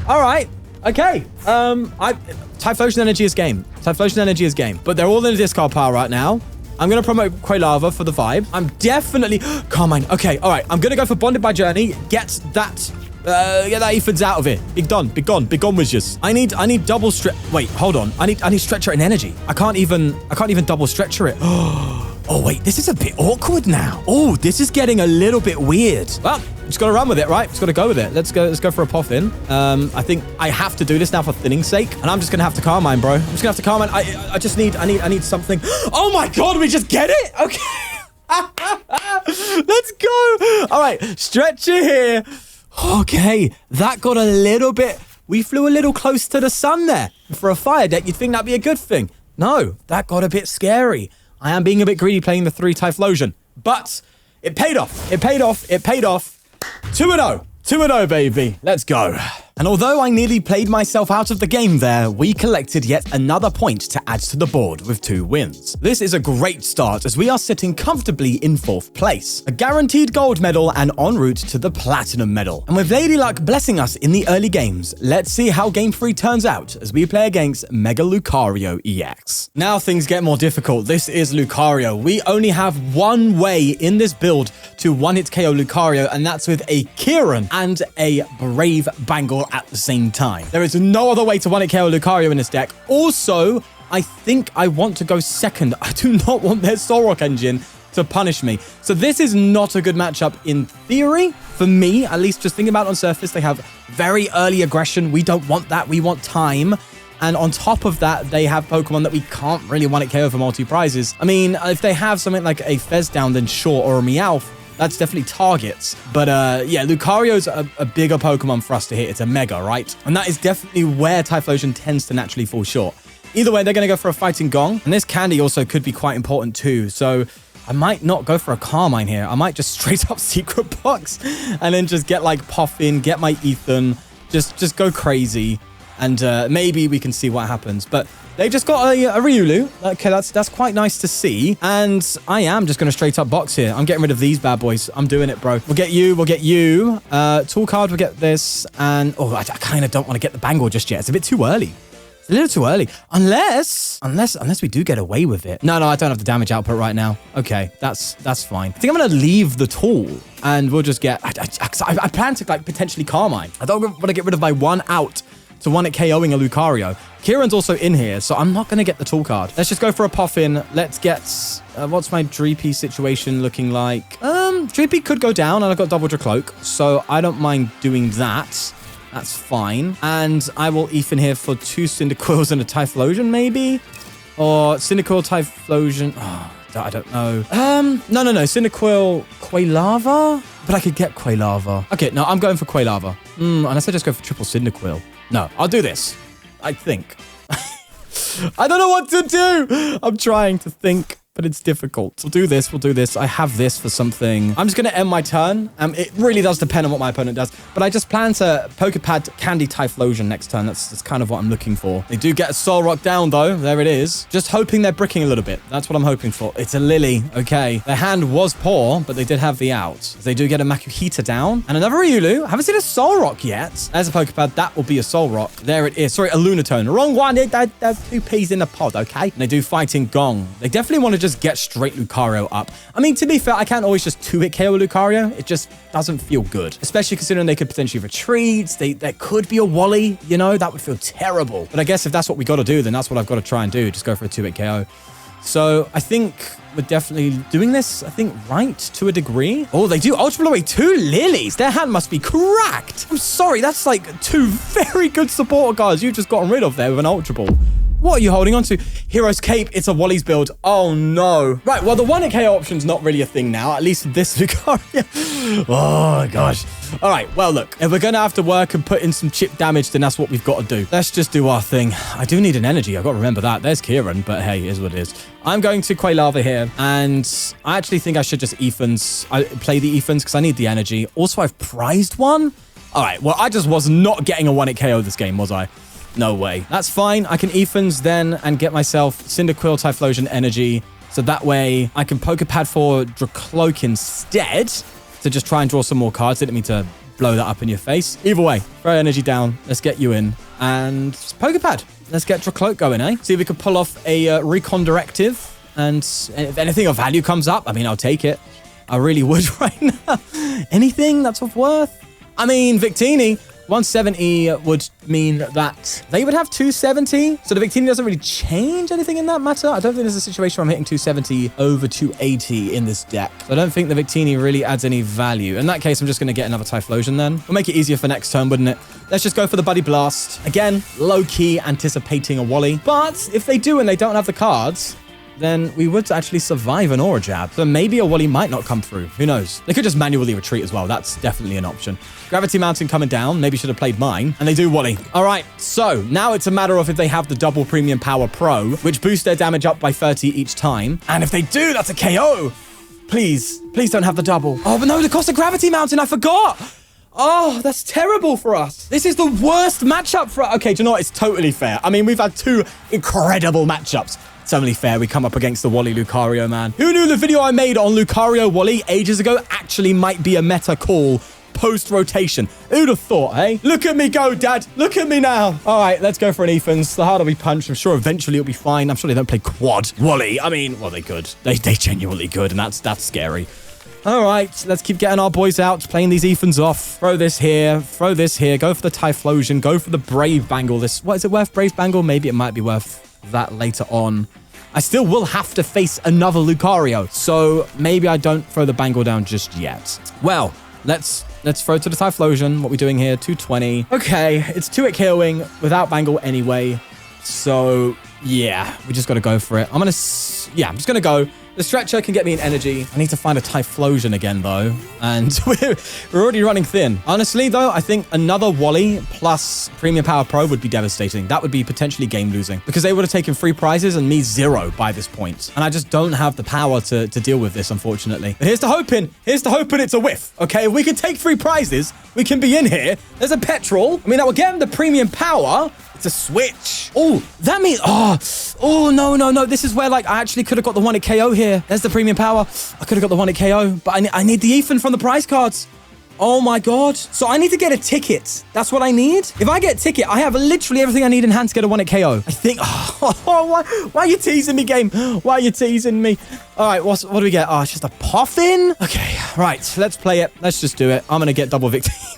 All right. Okay. Typhlosion energy is game. Typhlosion energy is game. But they're all in a discard pile right now. I'm going to promote Quilava for the vibe. I'm definitely... Carmine. Okay, all right. I'm going to go for Bonded by Journey. Get that Ethan's out of it. Be gone. Be gone. Be gone with you. I need double stretch... Wait, hold on. I need stretcher in energy. I can't even double stretcher it. Oh, wait. This is a bit awkward now. Oh, this is getting a little bit weird. Well, just got to run with it, right? Just got to go with it. Let's go for a Poffin. I think I have to do this now for thinning's sake. And I'm just going to have to Carmine, bro. I'm just going to have to Carmine. I need something. Oh my God, we just get it? Okay. Let's go. All right, stretcher here. Okay, that got a little bit... We flew a little close to the sun there. For a fire deck, you'd think that'd be a good thing. No, that got a bit scary. I am being a bit greedy playing the 3 Typhlosion. But it paid off. It paid off. It paid off. 2-0. 2-0, baby. Let's go. And although I nearly played myself out of the game there, we collected yet another point to add to the board with 2 wins. This is a great start as we are sitting comfortably in 4th place, a guaranteed gold medal and en route to the platinum medal. And with Lady Luck blessing us in the early games, let's see how Game 3 turns out as we play against Mega Lucario EX. Now things get more difficult. This is Lucario. We only have one way in this build to one-hit KO Lucario, and that's with a Kieran and a Brave Bangle at the same time. There is no other way to one-hit KO Lucario in this deck. Also, I think I want to go second. I do not want their Solrock engine to punish me. So this is not a good matchup in theory. For me, at least just thinking about it on surface, they have very early aggression. We don't want that. We want time. And on top of that, they have Pokemon that we can't really one-hit KO for multi-prizes. I mean, if they have something like a Fez down, then sure, or a Meowth, that's definitely targets. But yeah, Lucario's a bigger Pokemon for us to hit. It's a Mega, right? And that is definitely where Typhlosion tends to naturally fall short. Either way, they're going to go for a Fighting Gong. And this Candy also could be quite important too. So I might not go for a Carmine here. I might just straight up Secret Box and then just get like Poffin, get my Ethan, just go crazy. And maybe we can see what happens. But they just got a Riolu. Okay, that's quite nice to see. And I am just going to straight up box here. I'm getting rid of these bad boys. I'm doing it, bro. We'll get you. We'll get you. Tool card, we'll get this. And, oh, I kind of don't want to get the Bangle just yet. It's a bit too early. It's a little too early. Unless we do get away with it. No, I don't have the damage output right now. Okay, that's fine. I think I'm going to leave the tool. And we'll just get... I plan to, like, potentially Carmine. I don't want to get rid of my 1 out to one at KOing a Lucario. Kieran's also in here, so I'm not going to get the tool card. Let's just go for a Poffin. Let's get... what's my Dreepy situation looking like? Dreepy could go down, and I've got double Drakloak, so I don't mind doing that. That's fine. And I will Ethan here for 2 Cyndaquils and a Typhlosion, maybe? Or Cyndaquil, Typhlosion... Oh, I don't know. No. Cyndaquil, Quilava? But I could get Quilava. Okay, no, I'm going for Quilava. Unless I just go for triple Cyndaquil. No, I'll do this. I think. I don't know what to do. I'm trying to think, but it's difficult. We'll do this. I have this for something. I'm just going to end my turn. It really does depend on what my opponent does, but I just plan to Poké Pad Candy Typhlosion next turn. That's kind of what I'm looking for. They do get a Soul Rock down, though. There it is. Just hoping they're bricking a little bit. That's what I'm hoping for. It's a Lily. Okay. Their hand was poor, but they did have the out. They do get a Makuhita down and another Riolu. Haven't seen a Soul Rock yet. There's a Poké Pad. That will be a Soul Rock. There it is. Sorry, a Lunatone. Wrong one. There's 2 peas in the pod, okay? And they do Fighting Gong. They definitely want to just get straight Lucario up. I mean, to be fair, I can't always just 2-hit KO Lucario. It just doesn't feel good, especially considering they could potentially retreat. There could be a Wally, you know, that would feel terrible. But I guess if that's what we got to do, then that's what I've got to try and do. Just go for a 2-hit KO. So I think we're definitely doing this, I think, right to a degree. Oh, they do Ultra Ball MEG 2 Lilies. Their hand must be cracked. I'm sorry, that's like 2 very good supporter cards you've just gotten rid of there with an Ultra Ball. What are you holding on to? Hero's Cape. It's a Wally's build. Oh, no. Right, well, the 1-hit KO option's not really a thing now, at least with this Lucario. Oh, gosh. All right, well, look, if we're going to have to work and put in some chip damage, then that's what we've got to do. Let's just do our thing. I do need an energy. I've got to remember that. There's Kieran, but hey, it is what it is. I'm going to Quilava here, and I actually think I should just play the Ethans because I need the energy. Also, I've prized one. All right, well, I just was not getting a 1-hit KO this game, was I? No way. That's fine. I can Ethans then and get myself Cyndaquil Typhlosion energy. So that way I can Poké Pad for Drakloak instead to just try and draw some more cards. Didn't mean to blow that up in your face. Either way, throw energy down. Let's get you in. And Poké Pad. Let's get Drakloak going, eh? See if we can pull off a Recon Directive. And if anything of value comes up, I mean, I'll take it. I really would right now. Anything that's of worth? I mean, Victini. 170 would mean that they would have 270. So the Victini doesn't really change anything in that matter. I don't think there's a situation where I'm hitting 270 over 280 in this deck. So I don't think the Victini really adds any value. In that case, I'm just going to get another Typhlosion then. We'll make it easier for next turn, wouldn't it? Let's just go for the Buddy Blast. Again, low-key anticipating a Wally. But if they do and they don't have the cards, then we would actually survive an Aura Jab. So maybe a Wally might not come through. Who knows? They could just manually retreat as well. That's definitely an option. Gravity Mountain coming down. Maybe should have played mine. And they do Wally. All right. So now it's a matter of if they have the double Premium Power Pro, which boosts their damage up by 30 each time. And if they do, that's a KO. Please don't have the double. Oh, but no, the cost of Gravity Mountain. I forgot. Oh, that's terrible for us. This is the worst matchup for us. Okay, do you know what? It's totally fair. I mean, we've had 2 incredible matchups. It's only fair we come up against the Wally Lucario, man. Who knew the video I made on Lucario Wally ages ago actually might be a meta call post-rotation? Who'd have thought, hey? Look at me go, Dad. Look at me now. All right, let's go for an Ethans. The harder we punch, I'm sure eventually it'll be fine. I'm sure they don't play quad Wally. I mean, well, they could. They genuinely could, and that's scary. All right, let's keep getting our boys out, playing these Ethans off. Throw this here, go for the Typhlosion, go for the Brave Bangle. What is it worth, Brave Bangle? Maybe it might be worth that later on. I still will have to face another Lucario, so maybe I don't throw the Bangle down just yet. Well, let's throw to the Typhlosion. What are we doing here? 220. Okay, it's 2-hit KOing without Bangle anyway, so yeah, we just got to go for it. I'm just going to go. The Stretcher can get me an energy. I need to find a Typhlosion again, though. And we're already running thin. Honestly, though, I think another Wally plus Premium Power Pro would be devastating. That would be potentially game losing because they would have taken 3 prizes and me 0 by this point. And I just don't have the power to deal with this, unfortunately. But here's to hoping. Here's to hoping it's a whiff. Okay, if we can take 3 prizes, we can be in here. There's a petrol. I mean, that will get them the Premium Power. It's a switch. Oh, that means... Oh, no. This is where, like, I actually could have got the 1-hit KO here. There's the Premium Power. I could have got the 1-hit KO, but I need the Ethan from the prize cards. Oh, my God. So I need to get a ticket. That's what I need. If I get a ticket, I have literally everything I need in hand to get a 1-hit KO. I think... Oh, why are you teasing me, game? Why are you teasing me? All right, what do we get? Oh, it's just a Poffin? Okay, right. Let's play it. Let's just do it. I'm going to get double Victini.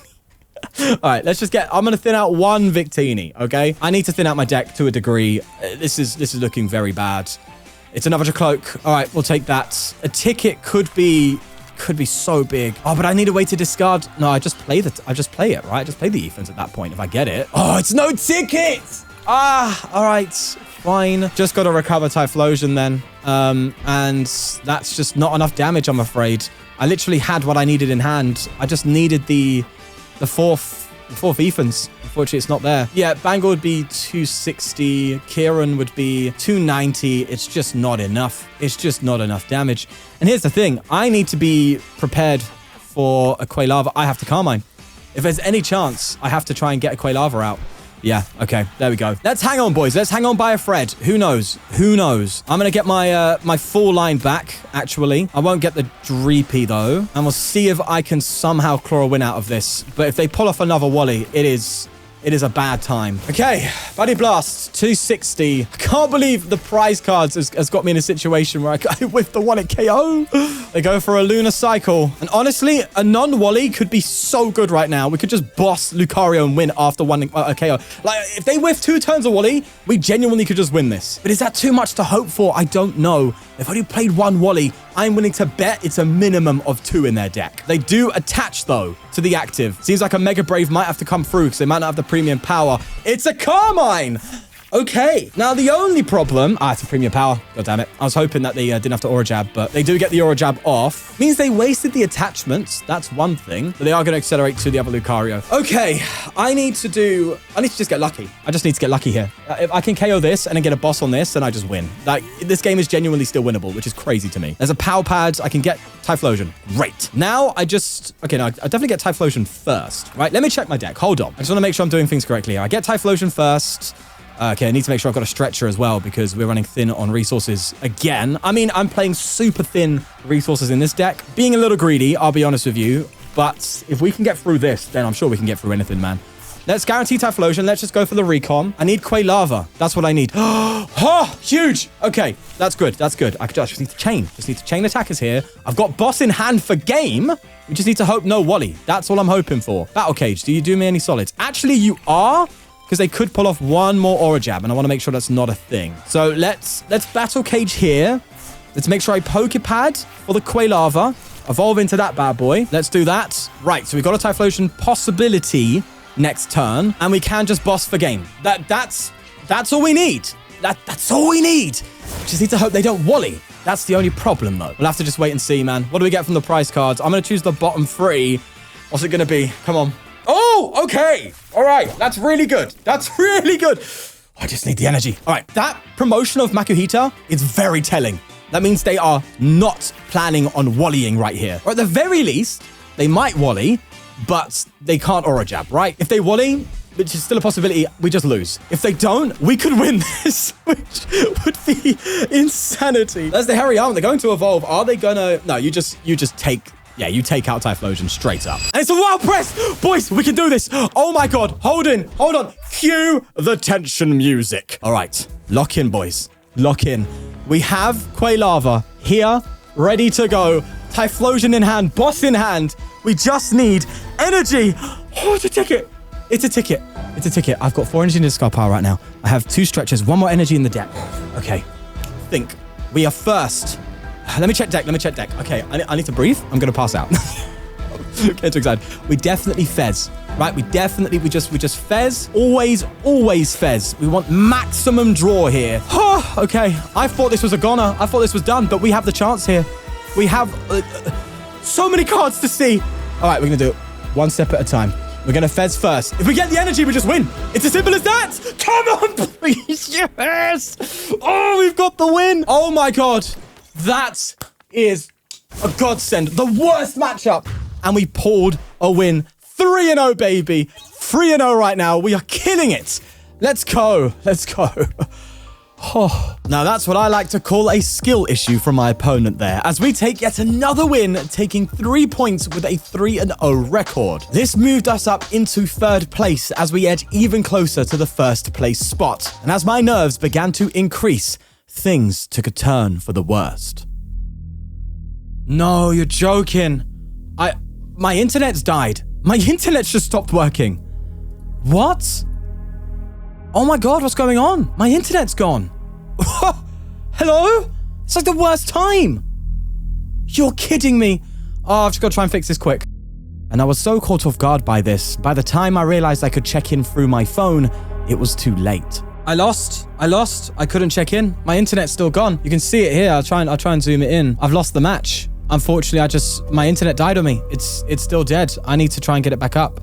All right, I'm going to thin out 1 Victini, okay? I need to thin out my deck to a degree. This is looking very bad. It's another Drakloak. All right, we'll take that. A ticket could be so big. Oh, but I need a way to discard. No, I just play it, right? I just play the Ethans at that point if I get it. Oh, it's no ticket. All right. Fine. Just got to recover Typhlosion then. And that's just not enough damage, I'm afraid. I literally had what I needed in hand. I just needed the fourth Ethans. Unfortunately, it's not there. Yeah, Bangle would be 260. Kieran would be 290. It's just not enough. It's just not enough damage. And here's the thing. I need to be prepared for a Quilava. I have to Carmine. If there's any chance, I have to try and get a Quilava out. Yeah, okay, there we go. Let's hang on, boys. Let's hang on by a thread. Who knows? Who knows? I'm going to get my my full line back, actually. I won't get the Dreepy, though. And we'll see if I can somehow claw a win out of this. But if they pull off another Wally, it is a bad time. Okay, Buddy Blast, 260. I can't believe the prize cards has got me in a situation where I whiff the one at KO. They go for a Lunar Cycle. And honestly, a non-Wally could be so good right now. We could just boss Lucario and win after one KO. Like, if they whiff 2 turns of Wally, we genuinely could just win this. But is that too much to hope for? I don't know. If I only played 1 Wally, I'm willing to bet it's a minimum of 2 in their deck. They do attach, though, to the active. Seems like a Mega Brave might have to come through because they might not have the premium power. It's a Carmine! Okay, now the only problem... it's a premium power. God damn it. I was hoping that they didn't have to Aura Jab, but they do get the Aura Jab off. Means they wasted the attachments. That's one thing. But they are going to accelerate to the other Lucario. Okay, I need to just get lucky. I just need to get lucky here. If I can KO this and then get a boss on this, then I just win. Like, this game is genuinely still winnable, which is crazy to me. There's a Power Pad. I can get Typhlosion. Great. Now, I definitely get Typhlosion first. Right, let me check my deck. Hold on. I just want to make sure I'm doing things correctly here. I get Typhlosion first. Okay, I need to make sure I've got a stretcher as well because we're running thin on resources again. I mean, I'm playing super thin resources in this deck. Being a little greedy, I'll be honest with you. But if we can get through this, then I'm sure we can get through anything, man. Let's guarantee Typhlosion. Let's just go for the recon. I need Quilava. That's what I need. Oh, huge. Okay, that's good. That's good. I just need to chain. Just need to chain attackers here. I've got boss in hand for game. We just need to hope no Wally. That's all I'm hoping for. Battle Cage, do you do me any solids? Actually, you are... because they could pull off 1 more Aura Jab, and I want to make sure that's not a thing. So let's Battle Cage here. Let's make sure I Poké Pad for the Quilava. Evolve into that bad boy. Let's do that. Right, so we got a Typhlosion possibility next turn, and we can just boss for game. That's all we need. That's all we need. Just need to hope they don't Wally. That's the only problem, though. We'll have to just wait and see, man. What do we get from the prize cards? I'm going to choose the bottom 3. What's it going to be? Come on. Oh, okay. All right. That's really good. That's really good. I just need the energy. All right. That promotion of Makuhita is very telling. That means they are not planning on Wallying right here. Or at the very least, they might Wally, but they can't Aura Jab, right? If they Wally, which is still a possibility, we just lose. If they don't, we could win this, which would be insanity. That's the hurry on. They're going to evolve. Are they gonna... No, you just take... Yeah, you take out Typhlosion straight up. And it's a wild press! Boys, we can do this! Oh my god, hold on. Cue the tension music. All right, lock in, boys. Lock in. We have Quilava here, ready to go. Typhlosion in hand, boss in hand. We just need energy. Oh, it's a ticket. It's a ticket. It's a ticket. I've got 4 energy in discard power right now. I have 2 stretchers, 1 more energy in the deck. Okay, think. We are first. Let me check deck. Okay, I need to breathe. I'm going to pass out. Get too excited. We definitely Fez, right? We just Fez. Always Fez. We want maximum draw here. Okay, I thought this was a goner. I thought this was done, but we have the chance here. We have so many cards to see. All right, we're going to do it 1 step at a time. We're going to Fez first. If we get the energy, we just win. It's as simple as that. Come on, please. Yes. Oh, we've got the win. Oh, my God. That is a godsend. The worst matchup. And we pulled a win. 3-0, baby. 3-0 right now. We are killing it. Let's go. Let's go. Oh. Now, that's what I like to call a skill issue from my opponent there, as we take yet another win, taking 3 points with a 3-0 record. This moved us up into 3rd place as we edge even closer to the 1st place spot. And as my nerves began to increase, things took a turn for the worst. No, you're joking. My internet's died. My internet's just stopped working. What? Oh my god, what's going on? My internet's gone. Hello? It's like the worst time. You're kidding me. Oh, I've just got to try and fix this quick. And I was so caught off guard by this. By the time I realized I could check in through my phone, it was too late. I lost. I couldn't check in. My internet's still gone. You can see it here. I'll try and zoom it in. I've lost the match. Unfortunately, my internet died on me. It's still dead. I need to try and get it back up.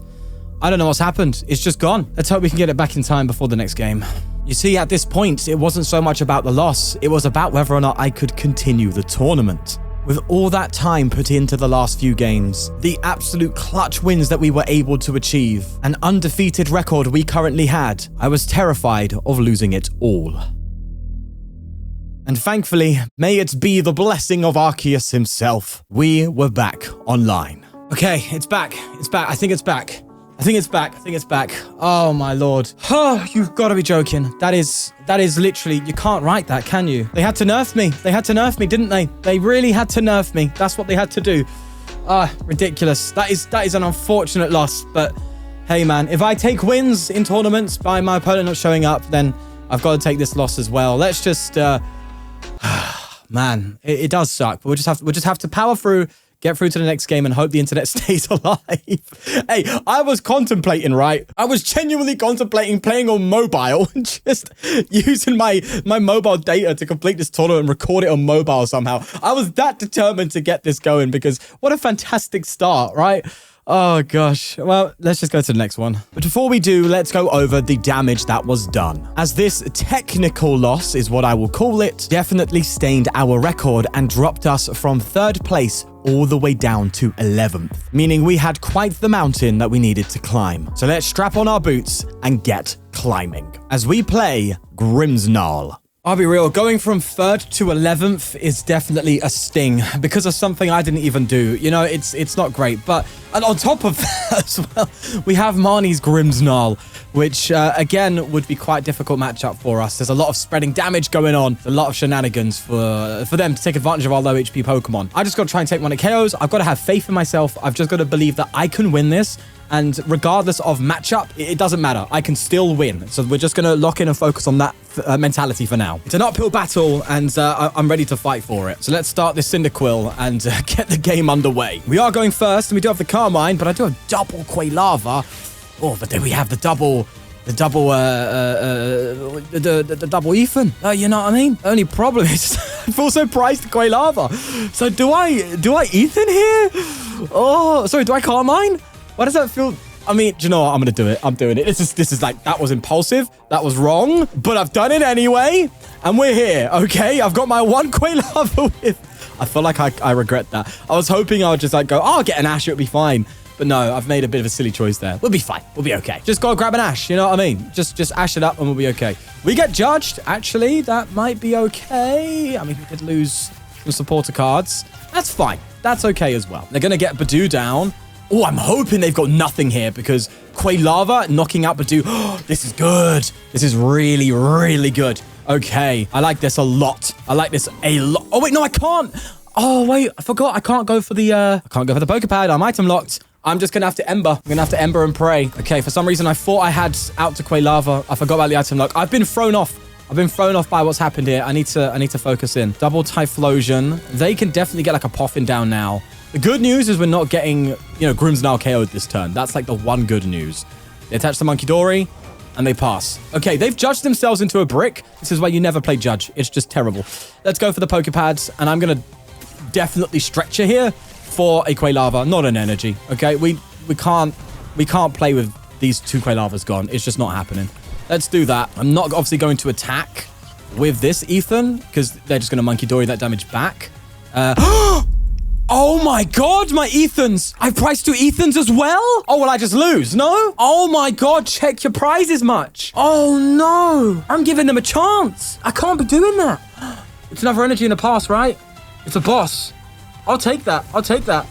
I don't know what's happened. It's just gone. Let's hope we can get it back in time before the next game. You see, at this point, it wasn't so much about the loss. It was about whether or not I could continue the tournament. With all that time put into the last few games, the absolute clutch wins that we were able to achieve, an undefeated record we currently had, I was terrified of losing it all. And thankfully, may it be the blessing of Arceus himself, we were back online. Okay, it's back. I think it's back. Oh my lord. Oh, you've got to be joking. That is literally, you can't write that, can you? They had to nerf me, didn't they? They really had to nerf me. That's what they had to do. Ridiculous. That is an unfortunate loss, but hey man, if I take wins in tournaments by my opponent not showing up, then I've got to take this loss as well. Let's just, man, it does suck, but we'll just have to power through, get through to the next game and hope the internet stays alive. Hey, I was contemplating, right? I was genuinely contemplating playing on mobile and just using my mobile data to complete this tournament and record it on mobile somehow. I was that determined to get this going because what a fantastic start, right? Oh gosh, well, let's just go to the next one. But before we do, let's go over the damage that was done. As this technical loss is what I will call it, definitely stained our record and dropped us from 3rd place all the way down to 11th, meaning we had quite the mountain that we needed to climb. So let's strap on our boots and get climbing as we play Grimsnull. I'll be real, going from 3rd to 11th is definitely a sting because of something I didn't even do. You know, it's not great. But and on top of that as well, we have Marnie's Grimsnull, which again would be quite a difficult matchup for us. There's a lot of spreading damage going on, a lot of shenanigans for them to take advantage of our low HP Pokemon. I just got to try and take one of KOs. I've got to have faith in myself. I've just got to believe that I can win this. And regardless of matchup, it doesn't matter. I can still win. So we're just going to lock in and focus on that mentality for now. It's an uphill battle, and I'm ready to fight for it. So let's start this Cyndaquil and get the game underway. We are going first, and we do have the Carmine, but I do have double Quilava. Oh, but then we have the double Ethan. You know what I mean? Only problem is I feel so priced to Quilava. So do I Ethan here? Oh, sorry, do I Carmine? Why does that feel? I mean, do you know what? I'm going to do it. I'm doing it. This is like, that was impulsive. That was wrong, but I've done it anyway. And we're here, okay? I've got my one Quilava with. I feel like I regret that. I was hoping I would just like go, oh, I'll get an Ash. It'll be fine. But no, I've made a bit of a silly choice there. We'll be fine. We'll be okay. Just go grab an Ash. You know what I mean? Just Ash it up and we'll be okay. We get judged. Actually, that might be okay. I mean, we could lose some supporter cards. That's fine. That's okay as well. They're going to get Badoo down. Oh, I'm hoping they've got nothing here because Quilava knocking out Badoo. Oh, this is good. This is really, really good. Okay. I like this a lot. I like this a lot. Oh, wait, no, I can't. Oh, wait, I forgot. I can't go for the Poké Pad. I'm item locked. I'm just going to have to Ember. I'm going to have to Ember and pray. Okay, for some reason, I thought I had out to Quilava. I forgot about the item lock. I've been thrown off. I've been thrown off by what's happened here. I need to focus in. Double Typhlosion. They can definitely get like a Poffin down now. The good news is we're not getting, Grimsnull KO'd this turn. That's like the one good news. They attach the Monkey Dory, and they pass. Okay, they've judged themselves into a brick. This is why you never play judge. It's just terrible. Let's go for the Poké Pads, and I'm going to definitely stretcher here for a Quilava, not an energy. Okay, we can't play with these two Quilavas gone. It's just not happening. Let's do that. I'm not obviously going to attack with this Ethan, because they're just going to Monkey Dory that damage back. Oh my god, my Ethans. I've priced 2 Ethans as well? Oh, well, I just lose, no? Oh my god, check your prizes much. Oh no, I'm giving them a chance. I can't be doing that. It's another energy in the past, right? It's a boss. I'll take that. I'll take that.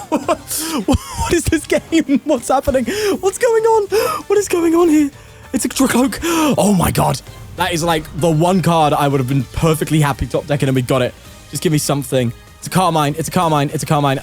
What is this game? What's happening? What's going on? What is going on here? It's a Drakloak. Oh my god. That is like the one card I would have been perfectly happy top decking and we got it. Just give me something. It's a Carmine. It's a Carmine. It's a Carmine.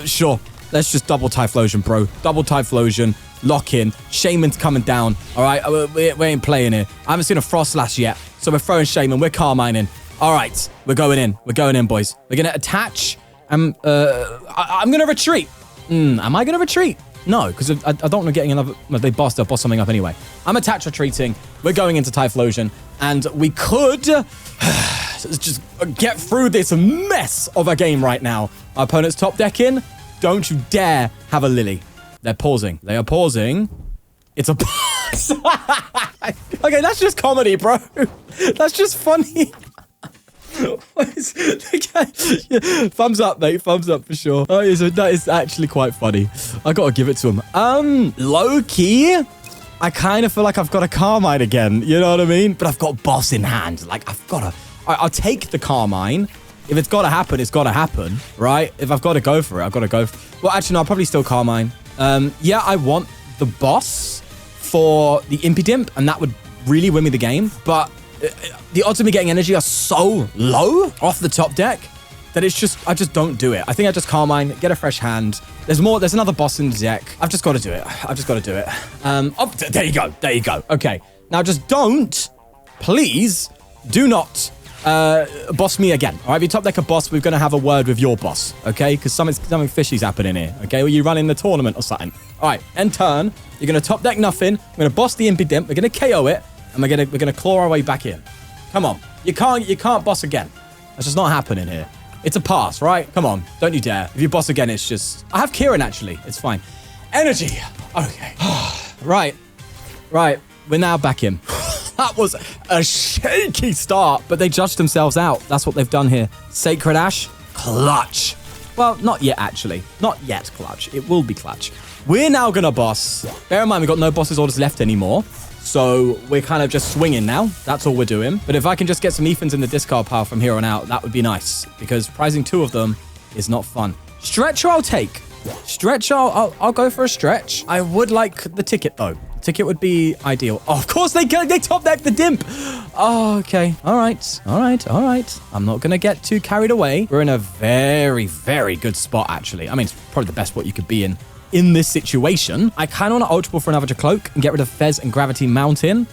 Sure. Let's just double Typhlosion, bro. Double Typhlosion. Lock in. Shaymin's coming down. All right. We ain't playing here. I haven't seen a Frostlash yet. So we're throwing Shaymin. We're Carmine in. All right. We're going in. We're going in, boys. We're going to attach. I'm going to retreat. Am I going to retreat? No, because I don't want to getting another... Well, they'll boss something up anyway. I'm attack retreating. We're going into Typhlosion. And we could just get through this mess of a game right now. Our opponent's top decking. Don't you dare have a Lily. They're pausing. They are pausing. It's a pause. Okay, that's just comedy, bro. That's just funny. Thumbs up, mate. Thumbs up for sure. Oh, that is actually quite funny. I gotta give it to him. Low-key, I kind of feel like I've got a Carmine again. You know what I mean? But I've got boss in hand. Like, I've got to... I'll take the Carmine. If it's got to happen, it's got to happen, right? If I've got to go for it, I've got to go Well, actually, no, I'll probably still Carmine. Yeah, I want the boss for the Impidimp, and that would really win me the game. But the odds of me getting energy are so low off the top deck that it's just, I just don't do it. I think I just Carmine, get a fresh hand. There's another boss in the deck. I've just got to do it. I've just got to do it. Oh, there you go. There you go. Okay. Now just please, do not boss me again. All right, if you top deck a boss, we're going to have a word with your boss, okay? Because something fishy's happening here, okay? Or you running the tournament or something. All right, end turn. You're going to top deck nothing. We're going to boss the Impidimp. We're going to KO it, and we're going to claw our way back in. Come on. You can't boss again. That's just not happening here. It's a pass, right? Come on. Don't you dare. If you boss again, it's just... I have Kieran, actually. It's fine. Energy. Okay. Right. We're now back in. That was a shaky start, but they judged themselves out. That's what they've done here. Sacred Ash, clutch. Well, not yet, actually. Not yet clutch. It will be clutch. We're now going to boss. Bear in mind, we've got no boss's orders left anymore. So we're kind of just swinging now. That's all we're doing. But if I can just get some Ethans in the discard pile from here on out, that would be nice. Because prizing 2 of them is not fun. Stretcher I'll take. Stretcher, I'll go for a stretch. I would like the ticket, though. Ticket would be ideal. Oh, of course they top deck the Dimp. Oh, okay. All right. I'm not going to get too carried away. We're in a very, very good spot, actually. I mean, it's probably the best spot you could be in this situation. I kind of want to Ultra Ball for another Drakloak and get rid of Fez and Gravity Mountain.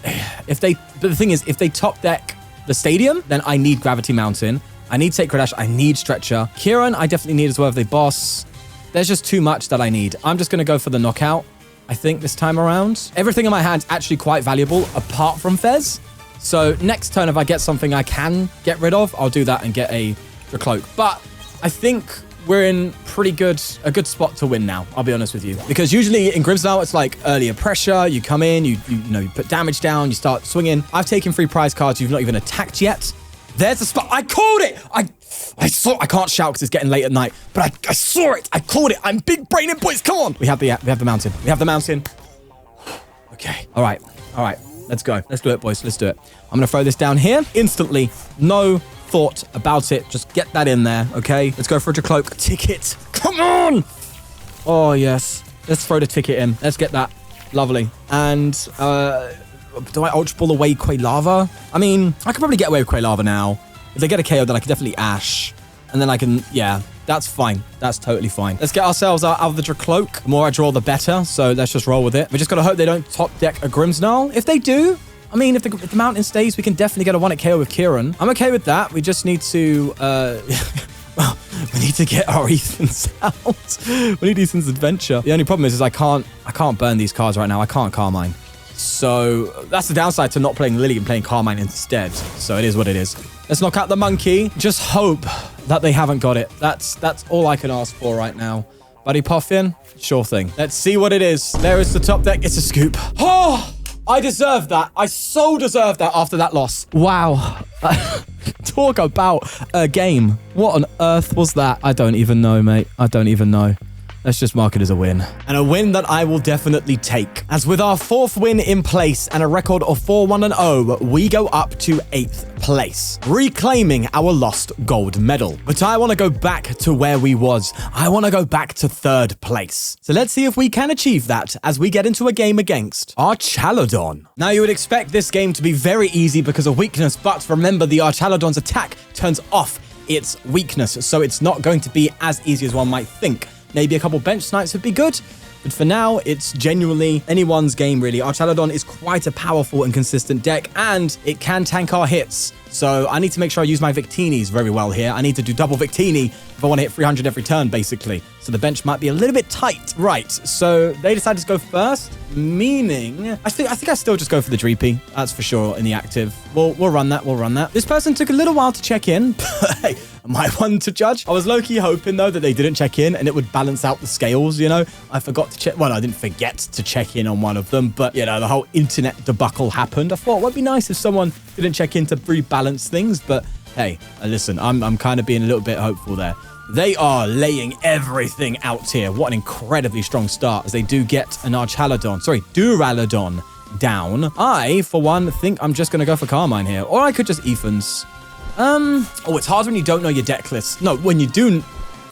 But the thing is, if they top deck the stadium, then I need Gravity Mountain. I need Sacred Ash. I need Stretcher. Kieran, I definitely need as well if they boss. There's just too much that I need. I'm just going to go for the knockout, I think, this time around. Everything in my hand's actually quite valuable, apart from Fez. So next turn, if I get something I can get rid of, I'll do that and get a Drakloak. But I think we're in a good spot to win now, I'll be honest with you. Because usually in Grimsnull, it's like earlier pressure. You come in, you put damage down, you start swinging. I've taken 3 prize cards you've not even attacked yet. There's the spot. I called it. I saw. I can't shout because it's getting late at night, but I saw it. I called it. I'm big braining, boys. Come on. We have the mountain. We have the mountain. Okay. All right. Let's go. Let's do it, boys. Let's do it. I'm gonna throw this down here instantly. No thought about it. Just get that in there. Okay. Let's go for a Drakloak ticket. Come on. Oh yes. Let's throw the ticket in. Let's get that. Lovely. And do I Ultra Ball away Quilava? I mean, I could probably get away with Quilava now. If they get a KO, then I can definitely Ash. And then I can, yeah, that's fine. That's totally fine. Let's get ourselves out of the Drakloak. The more I draw, the better. So let's just roll with it. We just got to hope they don't top deck a Grimsnull. If they do, I mean, if the mountain stays, we can definitely get a 1-hit KO with Kieran. I'm okay with that. We just need to, well, we need to get our Ethan's out. We need Ethan's adventure. The only problem is I can't burn these cards right now. I can't Carmine. So that's the downside to not playing Lily and playing Carmine instead. So it is what it is. Let's knock out the monkey. Just hope that they haven't got it. That's all I can ask for right now. Buddy Poffin, sure thing. Let's see what it is. There is the top deck. It's a scoop. Oh, I deserve that. I so deserve that after that loss. Wow. Talk about a game. What on earth was that? I don't even know, mate. I don't even know. Let's just mark it as a win. And a win that I will definitely take. As with our 4th win in place and a record of 4-1-0, we go up to 8th place, reclaiming our lost gold medal. But I want to go back to where we was. I want to go back to 3rd place. So let's see if we can achieve that as we get into a game against Archaladon. Now, you would expect this game to be very easy because of weakness, but remember, the Archaladon's attack turns off its weakness, so it's not going to be as easy as one might think. Maybe a couple bench snipes would be good, But for now, it's genuinely anyone's game, really. Archaladon is quite a powerful and consistent deck, and it can tank our hits. So I need to make sure I use my Victinis very well here. I need to do double Victini if I want to hit 300 every turn, basically. So the bench might be a little bit tight. Right, so they decided to go first, meaning I think I still just go for the Dreepy. That's for sure in the active. We'll run that. This person took a little while to check in. Hey, am I one to judge? I was low-key hoping, though, that they didn't check in and it would balance out the scales, you know? I forgot to check. Well, I didn't forget to check in on one of them, but, you know, the whole internet debacle happened. I thought it would be nice if someone didn't check in to rebalance things, but hey, listen, I'm kind of being a little bit hopeful there. They are laying everything out here. What an incredibly strong start, as they do get an Duraludon down. I, for one, think I'm just going to go for Carmine here. Or I could just Ethans. Oh, it's hard when you don't know your deck list. No, when you do...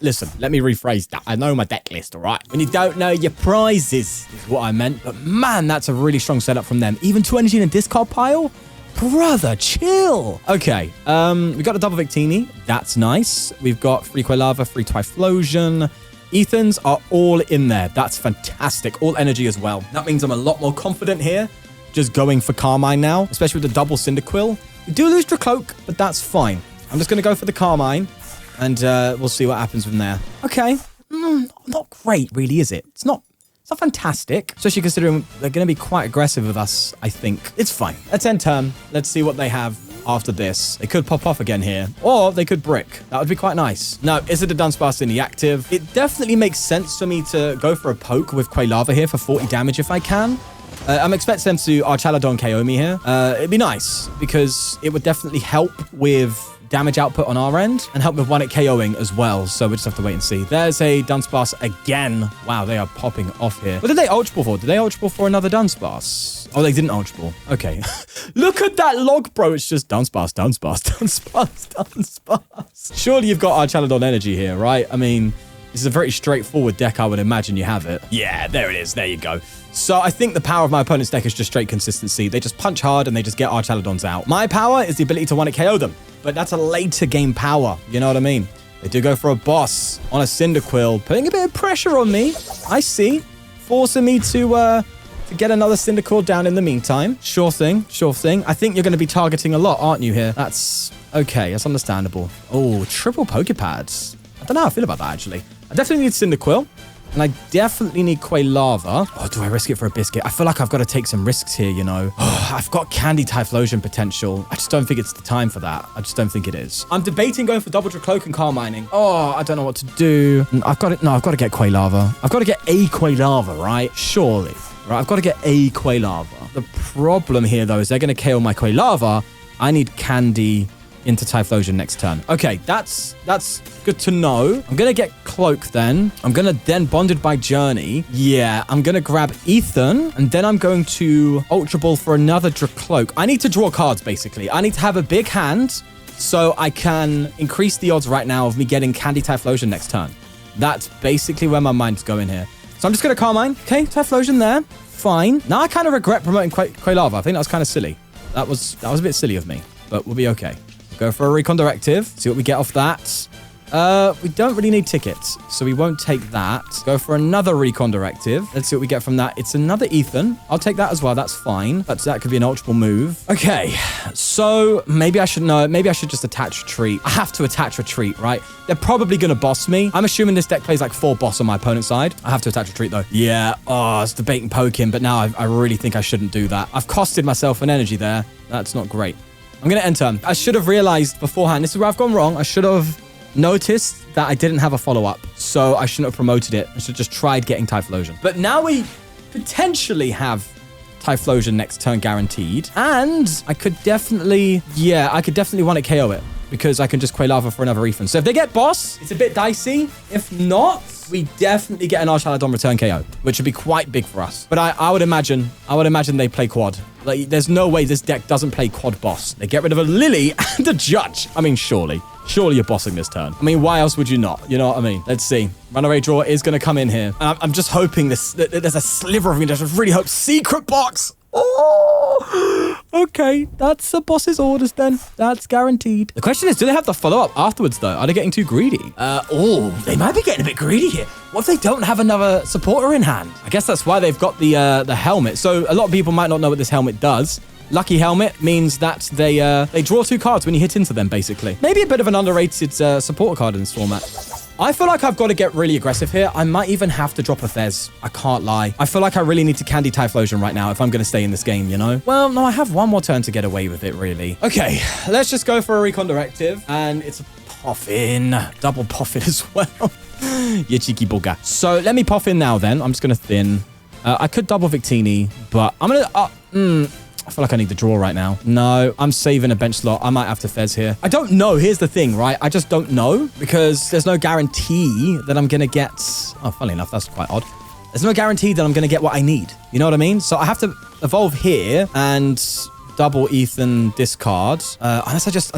Listen, let me rephrase that. I know my deck list, all right? When you don't know your prizes is what I meant. But man, that's a really strong setup from them. Even 2 energy in a discard pile? Brother, chill. Okay, we got a double Victini. That's nice. We've got free Quilava, free Typhlosion. Ethans are all in there. That's fantastic. All energy as well. That means I'm a lot more confident here. Just going for Carmine now, especially with the double Cyndaquil. We do lose Drakloak, but that's fine. I'm just going to go for the Carmine, and we'll see what happens from there. Okay, not great, really, is it? It's not fantastic, especially considering they're going to be quite aggressive with us, I think. It's fine. Let's end turn. Let's see what they have after this. They could pop off again here, or they could brick. That would be quite nice. Now, is it a Dunsparce in the active? It definitely makes sense for me to go for a poke with Quilava here for 40 damage if I can. I'm expecting them to Archaladon KO me here. It'd be nice, because it would definitely help with damage output on our end and help with one at KOing as well. So we just have to wait and see. There's a Dunsparce again. Wow, they are popping off here. What did they Ultra Ball for? Did they Ultra Ball for another Dunsparce? Oh, they didn't Ultra Ball. Okay. Look at that log, bro. It's just Dunsparce. Surely you've got Archaladon energy here, right? I mean, this is a very straightforward deck. I would imagine you have it. Yeah, there it is. There you go. So I think the power of my opponent's deck is just straight consistency. They just punch hard and they just get Archaladons out. My power is the ability to one-hit KO them, but that's a later game power. You know what I mean? They do go for a boss on a Cyndaquil, putting a bit of pressure on me. I see. Forcing me to get another Cyndaquil down in the meantime. Sure thing. Sure thing. I think you're going to be targeting a lot, aren't you, here? That's okay. That's understandable. Oh, triple Poké Pads. I don't know how I feel about that, actually. I definitely need Cyndaquil. And I definitely need Quilava. Oh, do I risk it for a biscuit? I feel like I've got to take some risks here, you know. Oh, I've got Candy Typhlosion potential. I just don't think it's the time for that. I just don't think it is. I'm debating going for double Drakloak and Carmining. Oh, I don't know what to do. I've got to get Quilava. I've got to get a Quilava, right? Surely. Right, I've got to get a Quilava. The problem here, though, is they're going to KO my Quilava. I need Candy into Typhlosion next turn. Okay, that's good to know. I'm gonna get Cloak then. I'm gonna then Bonded by Journey. Yeah, I'm gonna grab Ethan, and then I'm going to Ultra Ball for another Drakloak. I need to draw cards, basically. I need to have a big hand so I can increase the odds right now of me getting Candy Typhlosion next turn. That's basically where my mind's going here. So I'm just gonna Carmine. Okay, Typhlosion there. Fine. Now I kind of regret promoting Quilava. I think that was kind of silly. That was a bit silly of me, but we'll be okay. Go for a Recon Directive. See what we get off that. We don't really need tickets, so we won't take that. Go for another Recon Directive. Let's see what we get from that. It's another Ethan. I'll take that as well. That's fine. That could be an Ultra Ball move. Okay, so maybe I should just attach Retreat. I have to attach Retreat, right? They're probably going to boss me. I'm assuming this deck plays like 4 boss on my opponent's side. I have to attach Retreat, though. Yeah, I was debating Pokin, but now I really think I shouldn't do that. I've costed myself an energy there. That's not great. I'm going to end turn. I should have realized beforehand. This is where I've gone wrong. I should have noticed that I didn't have a follow-up. So I shouldn't have promoted it. I should have just tried getting Typhlosion. But now we potentially have Typhlosion next turn guaranteed. And I could definitely want to KO it, because I can just Quilava for another Ethan. So if they get boss, it's a bit dicey. If not, we definitely get an Archaladon return KO, which would be quite big for us. But I would imagine they play quad. Like, there's no way this deck doesn't play quad boss. They get rid of a Lily and a Judge. I mean, surely you're bossing this turn. I mean, why else would you not? You know what I mean? Let's see. Runaway draw is going to come in here. And I'm just hoping there's a sliver of me that just really hopes Secret Box. Oh, Okay, that's the boss's orders then. That's guaranteed. The question is, do they have the follow-up afterwards, though? Are they getting too greedy? They might be getting a bit greedy here. What if they don't have another supporter in hand? I guess that's why they've got the helmet. So a lot of people might not know what this helmet does. Lucky Helmet means that they draw 2 cards when you hit into them, basically. Maybe a bit of an underrated supporter card in this format. I feel like I've got to get really aggressive here. I might even have to drop a Fez. I can't lie. I feel like I really need to candy Typhlosion right now if I'm going to stay in this game, you know? Well, no, I have one more turn to get away with it, really. Okay, let's just go for a Recon Directive. And it's a Poffin. Double Poffin as well. You cheeky bugger. So let me Poffin now, then. I'm just going to thin. I could double Victini, but I'm going to... I feel like I need the draw right now. No, I'm saving a bench slot. I might have to Fez here. I don't know. Here's the thing, right? I just don't know because there's no guarantee that I'm going to get... Oh, funny enough, that's quite odd. There's no guarantee that I'm going to get what I need. You know what I mean? So I have to evolve here and double Ethan discard. Unless I just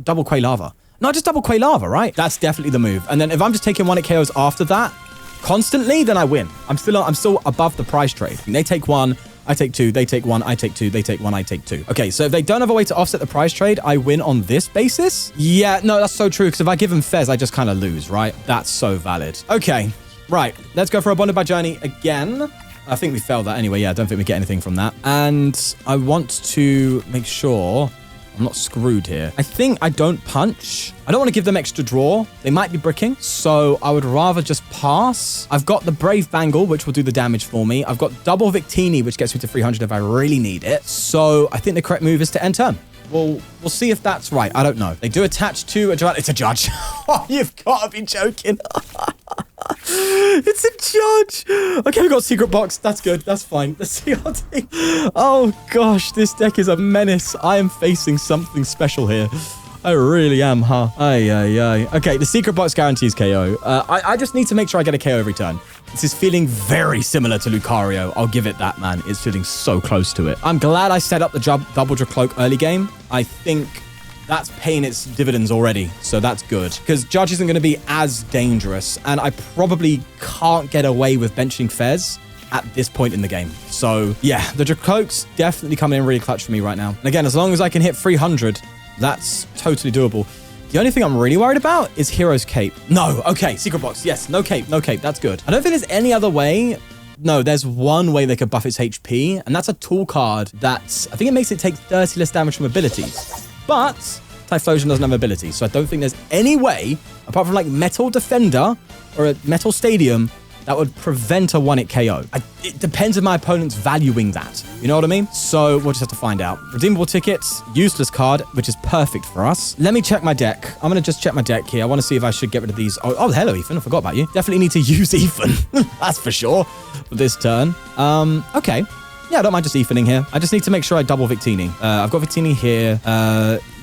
double Quilava. No, just double Quilava, right? That's definitely the move. And then if I'm just taking 1-hit KOs after that constantly, then I win. I'm still above the price trade. They take 1. I take 2, they take 1, I take 2, they take 1, I take 2. Okay, so if they don't have a way to offset the price trade, I win on this basis? Yeah, no, that's so true, because if I give them Fez, I just kind of lose, right? That's so valid. Okay, right. Let's go for a Bonded by Journey again. I think we failed that anyway. Yeah, I don't think we get anything from that. And I want to make sure I'm not screwed here. I think I don't punch. I don't want to give them extra draw. They might be bricking, so I would rather just pass. I've got the Brave Bangle, which will do the damage for me. I've got double Victini, which gets me to 300 if I really need it. So I think the correct move is to end turn. We'll see if that's right. I don't know. They do attach to a judge. It's a judge. Oh, you've got to be joking. It's a judge. Okay, we got Secret Box. That's good. That's fine. Let's see our team. Oh, gosh. This deck is a menace. I am facing something special here. I really am, huh? Okay, the Secret Box guarantees KO. I just need to make sure I get a KO every turn. This is feeling very similar to Lucario. I'll give it that, man. It's feeling so close to it. I'm glad I set up the double Drakloak early game. I think that's paying its dividends already, so that's good. Because Judge isn't going to be as dangerous, and I probably can't get away with benching Fez at this point in the game. So, yeah, the Drakloak's definitely coming in really clutch for me right now. And again, as long as I can hit 300, that's totally doable. The only thing I'm really worried about is Hero's Cape. No, okay, Secret Box. Yes, no cape, no cape. That's good. I don't think there's any other way. No, there's one way they could buff its HP, and that's a tool card that I think it makes it take 30 less damage from abilities. But Typhlosion doesn't have abilities, so I don't think there's any way, apart from like Metal Defender or a Metal Stadium, that would prevent a 1-hit KO. It depends on my opponent's valuing that. You know what I mean? So we'll just have to find out. Redeemable Tickets, useless card, which is perfect for us. Let me check my deck. I'm going to just check my deck here. I want to see if I should get rid of these. Oh, hello, Ethan. I forgot about you. Definitely need to use Ethan. That's for sure. For this turn. Okay. Yeah, I don't mind just Ethaning here. I just need to make sure I double Victini. I've got Victini here.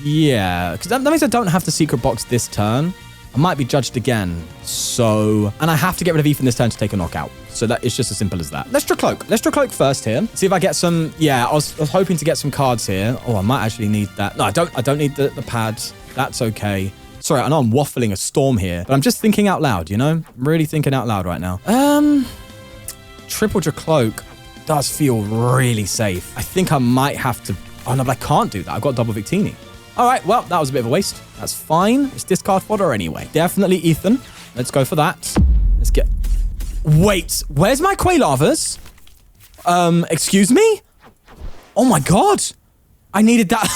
Yeah. Because that means I don't have the Secret Box this turn. I might be judged again. So, and I have to get rid of Ethan this turn to take a knockout. So that it's just as simple as that. Let's Drakloak. Let's Drakloak first here. See if I get some, yeah, I was hoping to get some cards here. Oh, I might actually need that. No, I don't need the pad. That's okay. Sorry, I know I'm waffling a storm here, but I'm just thinking out loud, you know? I'm really thinking out loud right now. Triple Drakloak does feel really safe. I think I might have to, oh no, but I can't do that. I've got double Victini. All right, well, that was a bit of a waste. That's fine. It's discard fodder anyway. Definitely Ethan. Let's go for that. Let's get... Wait, where's my Quilavas? Excuse me? Oh my God. I needed that.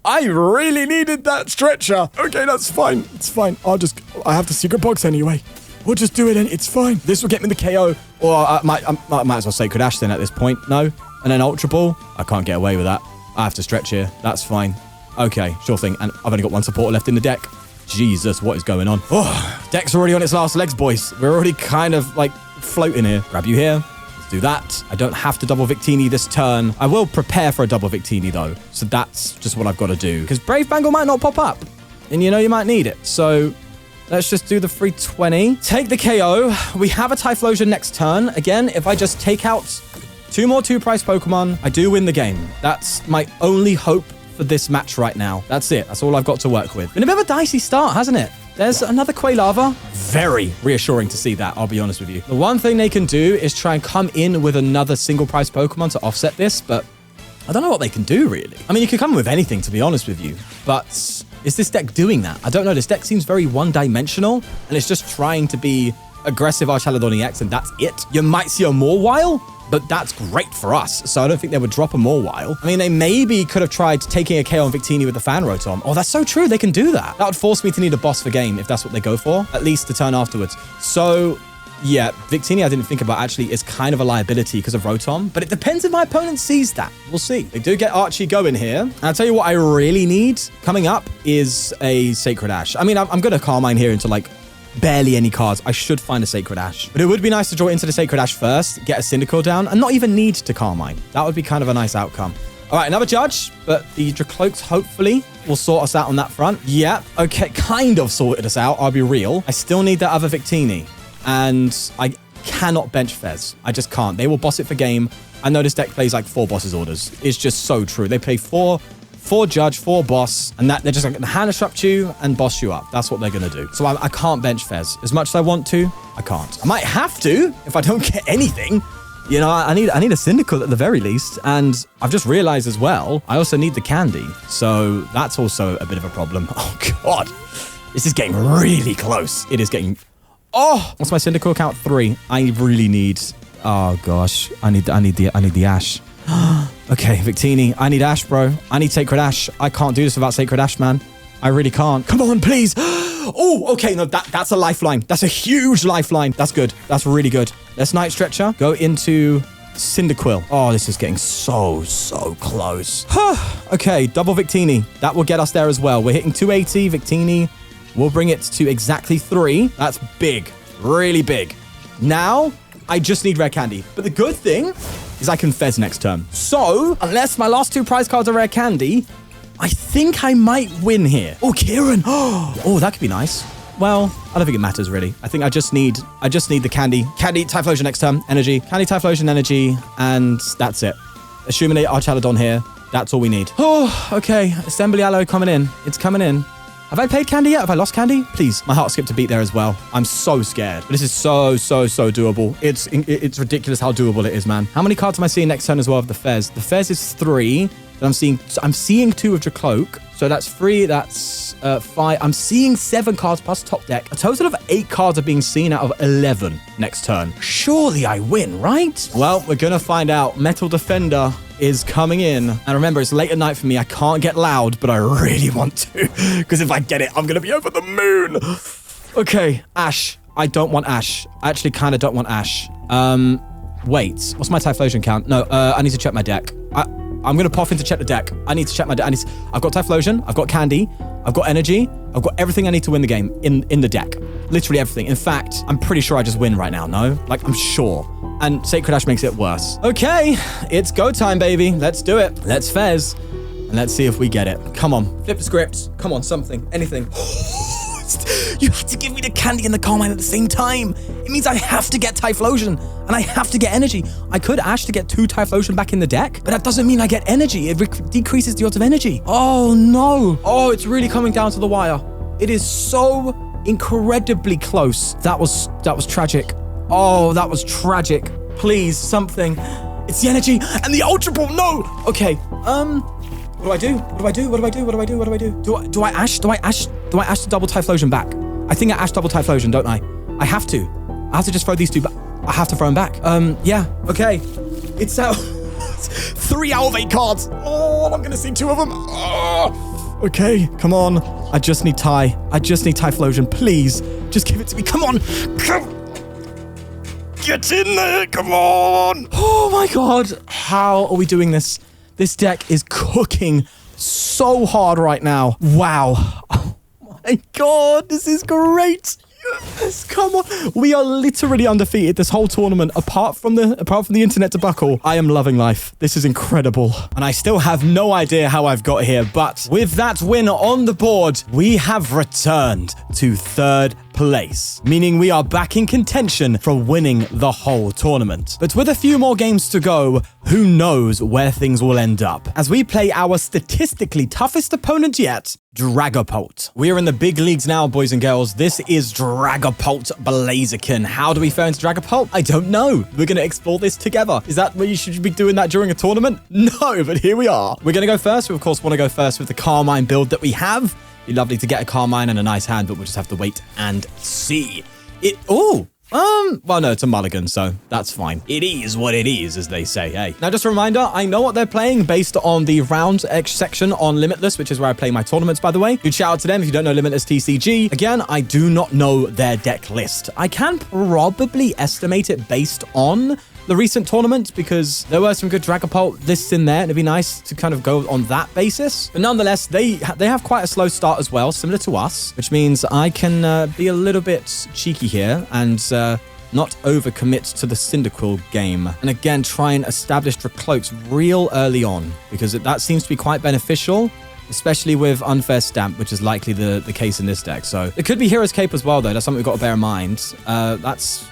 I really needed that stretcher. Okay, that's fine. It's fine. I have the Secret Box anyway. We'll just do it and it's fine. This will get me the KO. Or I might as well Sacred Ash then at this point. No. And then Ultra Ball. I can't get away with that. I have to stretch here. That's fine. Okay, sure thing. And I've only got one supporter left in the deck. Jesus, what is going on? Oh, deck's already on its last legs, boys. We're already kind of like floating here. Grab you here. Let's do that. I don't have to double Victini this turn. I will prepare for a double Victini though. So that's just what I've got to do. Because Brave Bangle might not pop up. And you know you might need it. So let's just do the 320. Take the KO. We have a Typhlosion next turn. Again, if I just take out 2 more 2-price Pokemon, I do win the game. That's my only hope for this match right now. That's it. That's all I've got to work with. Been a bit of a dicey start, hasn't it? There's another Quilava. Very reassuring to see that, I'll be honest with you. The one thing they can do is try and come in with another single price Pokemon to offset this, but I don't know what they can do, really. I mean, you could come in with anything, to be honest with you, but is this deck doing that? I don't know. This deck seems very one-dimensional, and it's just trying to be aggressive Archaladon EX, and that's it. You might see a Mawile, but that's great for us, so I don't think they would drop a Mawile. I mean, they maybe could have tried taking a KO on Victini with the Fan Rotom. Oh, that's so true. They can do that. That would force me to need a boss for game if that's what they go for, at least the turn afterwards. So yeah, Victini I didn't think about actually is kind of a liability because of Rotom, but it depends if my opponent sees that. We'll see. They do get Archie going here. And I'll tell you what I really need coming up is a Sacred Ash. I mean, I'm going to Carmine here into like barely any cards. I should find a Sacred Ash. But it would be nice to draw into the Sacred Ash first, get a Cyndaquil down, and not even need to Carmine. That would be kind of a nice outcome. All right, another judge, but the Drakloaks hopefully will sort us out on that front. Yeah, okay, kind of sorted us out, I'll be real. I still need that other Victini, and I cannot bench Fez. I just can't. They will boss it for game. I know this deck plays like 4 bosses orders. It's just so true. They play 4 judge, 4 boss, and that they're just going to hand disrupt you and boss you up. That's what they're going to do. So I can't bench Fez. As much as I want to, I can't. I might have to if I don't get anything. You know, I need a Cyndaquil at the very least, and I've just realized as well, I also need the candy. So that's also a bit of a problem. Oh, God. This is getting really close. It is getting... Oh! What's my Cyndaquil count? 3. I really need... Oh, gosh. I need the Ash. Okay, Victini, I need Ash, bro. I need Sacred Ash. I can't do this without Sacred Ash, man. I really can't. Come on, please. Oh, okay. No, that's a lifeline. That's a huge lifeline. That's good. That's really good. Let's Night Stretcher. Go into Cyndaquil. Oh, this is getting so close. Okay, double Victini. That will get us there as well. We're hitting 280. Victini will bring it to exactly 3. That's big. Really big. Now, I just need Rare Candy. But the good thing is I can Fez next turn. So, unless my last 2 prize cards are Rare Candy, I think I might win here. Oh, Kieran. Oh, that could be nice. Well, I don't think it matters, really. I think I just need the candy. Candy, Typhlosion next turn, energy. Candy, Typhlosion, energy, and that's it. Assuming Archaladon here. That's all we need. Oh, okay. Assembly Alloy coming in. It's coming in. Have I played candy yet? Have I lost candy? Please. My heart skipped a beat there as well. I'm so scared. But this is so doable. It's ridiculous how doable it is, man. How many cards am I seeing next turn as well of the Fez? The Fez is 3. Then I'm seeing 2 of Drakloak. So that's 3. That's 5. I'm seeing 7 cards plus top deck. A total of 8 cards are being seen out of 11 next turn. Surely I win, right? Well, we're going to find out. Metal Defender is coming in. And remember, it's late at night for me. I can't get loud, but I really want to. Because if I get it, I'm going to be over the moon. Okay, Ash. I don't want Ash. I actually kind of don't want Ash. Wait. What's my Typhlosion count? No, I need to check my deck. I'm going to Poffin to check the deck. I need to check my deck. I've got Typhlosion. I've got Candy. I've got Energy. I've got everything I need to win the game in the deck. Literally everything. In fact, I'm pretty sure I just win right now, no? Like, I'm sure. And Sacred Ash makes it worse. Okay, it's go time, baby. Let's do it. Let's Fez. And let's see if we get it. Come on. Flip the script. Come on, something. Anything. You have to give me the candy and the Carmine at the same time. It means I have to get Typhlosion and I have to get energy. I could Ash to get 2 Typhlosion back in the deck, but that doesn't mean I get energy. It decreases the odds of energy. Oh no. Oh, it's really coming down to the wire. It is so incredibly close. That was tragic. Oh, that was tragic. Please, something. It's the energy and the Ultra Ball. No. Okay. What do I do? Do I Ash to double Typhlosion back? I think I Ash double Typhlosion, don't I? I have to just throw these 2 back. I have to throw them back. Yeah, okay. It's out. 3 out of 8 cards. Oh, I'm gonna see 2 of them. Oh. Okay, come on. I just need Typhlosion, please. Just give it to me. Come on. Get in there, come on. Oh my God. How are we doing this? This deck is cooking so hard right now. Wow. Oh my God, this is great. Yes, come on. We are literally undefeated this whole tournament, apart from the internet debacle. I am loving life. This is incredible. And I still have no idea how I've got here, but with that win on the board, we have returned to 3rd place, meaning we are back in contention for winning the whole tournament. But with a few more games to go, who knows where things will end up as we play our statistically toughest opponent yet, Dragapult. We are in the big leagues now, boys and girls. This is Dragapult Blaziken. How do we fare into Dragapult? I don't know. We're going to explore this together. Is that what you should be doing that during a tournament? No, but here we are. We're going to go first. We, of course, want to go first with the Carmine build that we have. It'd be lovely to get a Carmine and a nice hand, but we'll just have to wait and see. Well, no, it's a mulligan, so that's fine. It is what it is, as they say, hey. Now, just a reminder, I know what they're playing based on the round X section on Limitless, which is where I play my tournaments, by the way. Good shout out to them if you don't know Limitless TCG. Again, I do not know their deck list. I can probably estimate it based on the recent tournament because there were some good Dragapult lists in there, and it'd be nice to kind of go on that basis. But nonetheless, they have quite a slow start as well, similar to us, which means I can be a little bit cheeky here and not overcommit to the Cyndaquil game. And again, try and establish Drakloaks real early on because that seems to be quite beneficial, especially with Unfair Stamp, which is likely the case in this deck. So it could be Hero's Cape as well, though. That's something we've got to bear in mind. That's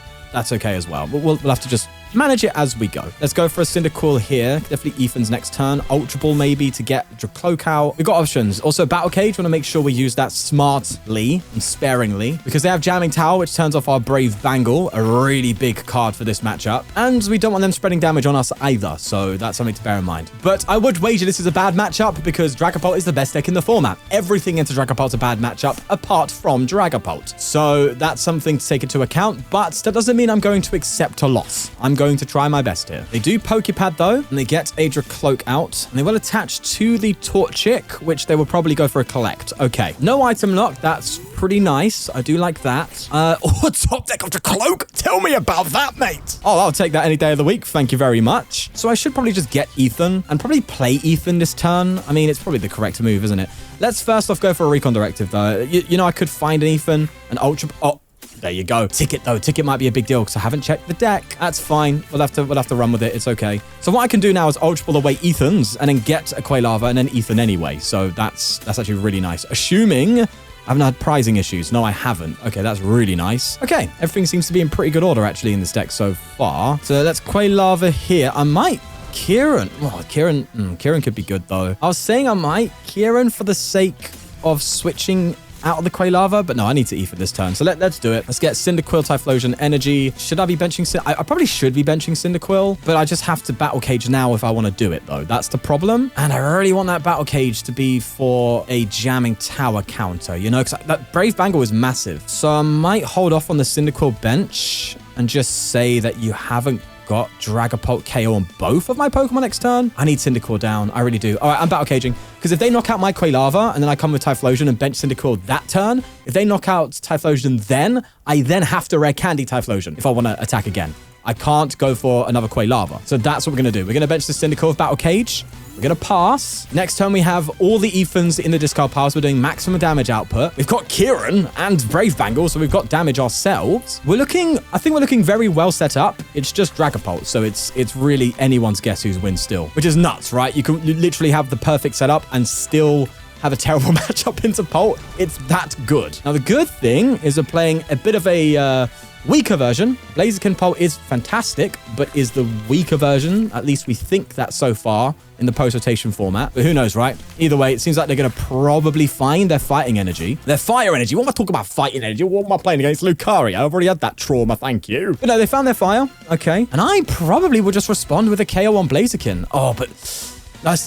okay as well. But we'll have to just manage it as we go. Let's go for a Cyndaquil here. Definitely Ethan's next turn. Ultra Ball maybe to get Drakloak out. We've got options. Also, Battle Cage. Want to make sure we use that smartly and sparingly because they have Jamming Tower, which turns off our Brave Bangle, a really big card for this matchup. And we don't want them spreading damage on us either, so that's something to bear in mind. But I would wager this is a bad matchup because Dragapult is the best deck in the format. Everything into Dragapult's a bad matchup apart from Dragapult. So that's something to take into account, but that doesn't mean I'm going to accept a loss. I'm going to try my best here. They do Poké Pad though, and they get a Drakloak out, and they will attach to the Torchic, which they will probably go for a collect. Okay, no item lock. That's pretty nice. I do like that. Top deck of Drakloak. Tell me about that, mate. Oh, I'll take that any day of the week. Thank you very much. So I should probably just get Ethan and probably play Ethan this turn. I mean, it's probably the correct move, isn't it? Let's first off go for a Recon Directive though. You know, I could find an Ethan, an Ultra... Oh, there you go. Ticket, though. Ticket might be a big deal because I haven't checked the deck. That's fine. We'll have to run with it. It's okay. So what I can do now is Ultra Ball away Ethans and then get a Quilava and then Ethan anyway. So that's actually really nice. Assuming I haven't had prizing issues. No, I haven't. Okay, that's really nice. Okay, everything seems to be in pretty good order actually in this deck so far. So let's Quilava here. I might... Kieran. Oh, Kieran could be good though. I was saying I might Kieran for the sake of switching out of the Quilava, but no, I need to E for this turn. So let's do it. Let's get Cyndaquil, Typhlosion, Energy. Should I be benching I probably should be benching Cyndaquil, but I just have to Battle Cage now if I want to do it, though. That's the problem. And I really want that Battle Cage to be for a Jamming Tower counter, you know, because that Brave Bangle is massive. So I might hold off on the Cyndaquil bench and just say that you haven't got Dragapult KO on both of my Pokemon next turn. I need Cyndaquil down. I really do. All right, I'm Battle Caging. Because if they knock out my Quilava and then I come with Typhlosion and bench Cyndaquil that turn, if they knock out Typhlosion then, I then have to Rare Candy Typhlosion if I want to attack again. I can't go for another Quilava. So that's what we're going to do. We're going to bench the Cyndaquil with Battle Cage. We're going to pass. Next turn, we have all the Ethans in the discard piles. We're doing maximum damage output. We've got Kieran and Brave Bangle, so we've got damage ourselves. I think we're looking very well set up. It's just Dragapult, so it's really anyone's guess who's wins still, which is nuts, right? You literally have the perfect setup and still have a terrible matchup into Pult. It's that good. Now, the good thing is we're playing a bit of a... weaker version. Blaziken Pult is fantastic, but is the weaker version. At least we think that so far in the post-rotation format. But who knows, right? Either way, it seems like they're going to probably find their fighting energy. Their fire energy. What am I talking about fighting energy? What am I playing against Lucario? I've already had that trauma, thank you. But no, they found their fire. Okay. And I probably will just respond with a KO on Blaziken. Oh, but...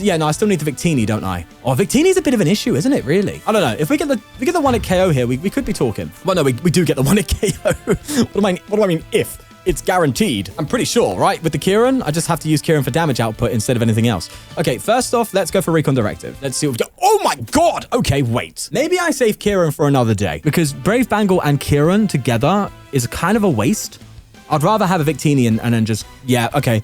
yeah, no, I still need the Victini, don't I? Oh, Victini's a bit of an issue, isn't it, really? I don't know. If we get the one at KO here, we could be talking. Well, no, we do get the one at KO. What do I mean if? It's guaranteed. I'm pretty sure, right? With the Kieran, I just have to use Kieran for damage output instead of anything else. Okay, first off, let's go for Recon Directive. Let's see what we've got. Oh my god! Okay, wait. Maybe I save Kieran for another day because Brave Bangle and Kieran together is kind of a waste. I'd rather have a Victini and then just... Yeah, okay.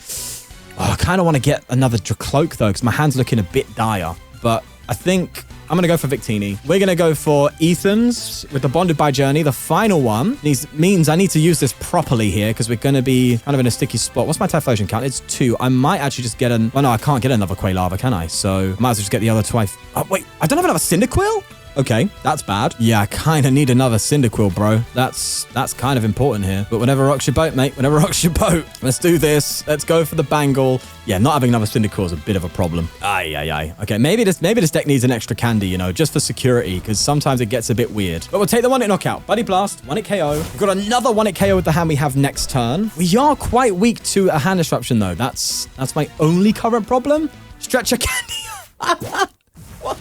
Oh, I kind of want to get another Drakloak, though, because my hand's looking a bit dire. But I think I'm going to go for Victini. We're going to go for Ethans with the Bonded by Journey. The final one means I need to use this properly here because we're going to be kind of in a sticky spot. What's my Typhlosion count? It's 2. I might actually just get an... Well, no, I can't get another Quilava, can I? So I might as well just get the other twice. Oh, wait. I don't have another Cyndaquil? Okay, that's bad. Yeah, I kind of need another Cyndaquil, bro. That's kind of important here. But whatever rocks your boat, mate. Whatever rocks your boat. Let's do this. Let's go for the Bangle. Yeah, not having another Cyndaquil is a bit of a problem. Aye. Okay, maybe this deck needs an extra candy, you know, just for security, because sometimes it gets a bit weird. But we'll take the one-hit knockout. Buddy Blast, one-hit KO. We've got another one-hit KO with the hand we have next turn. We are quite weak to a hand disruption, though. That's my only current problem. Stretcher candy. What?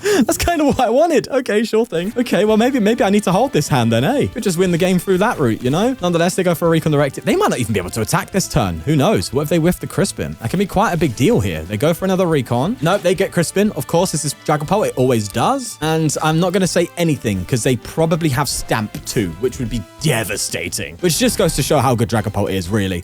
That's kind of what I wanted. Okay, sure thing. Okay, well, maybe I need to hold this hand then, eh? Could just win the game through that route, you know? Nonetheless, they go for a Recon Directive. They might not even be able to attack this turn. Who knows? What if they whiff the Crispin? That can be quite a big deal here. They go for another Recon. Nope, they get Crispin. Of course, this is Dragapult. It always does. And I'm not going to say anything because they probably have Stamp too, which would be devastating. Which just goes to show how good Dragapult is, really.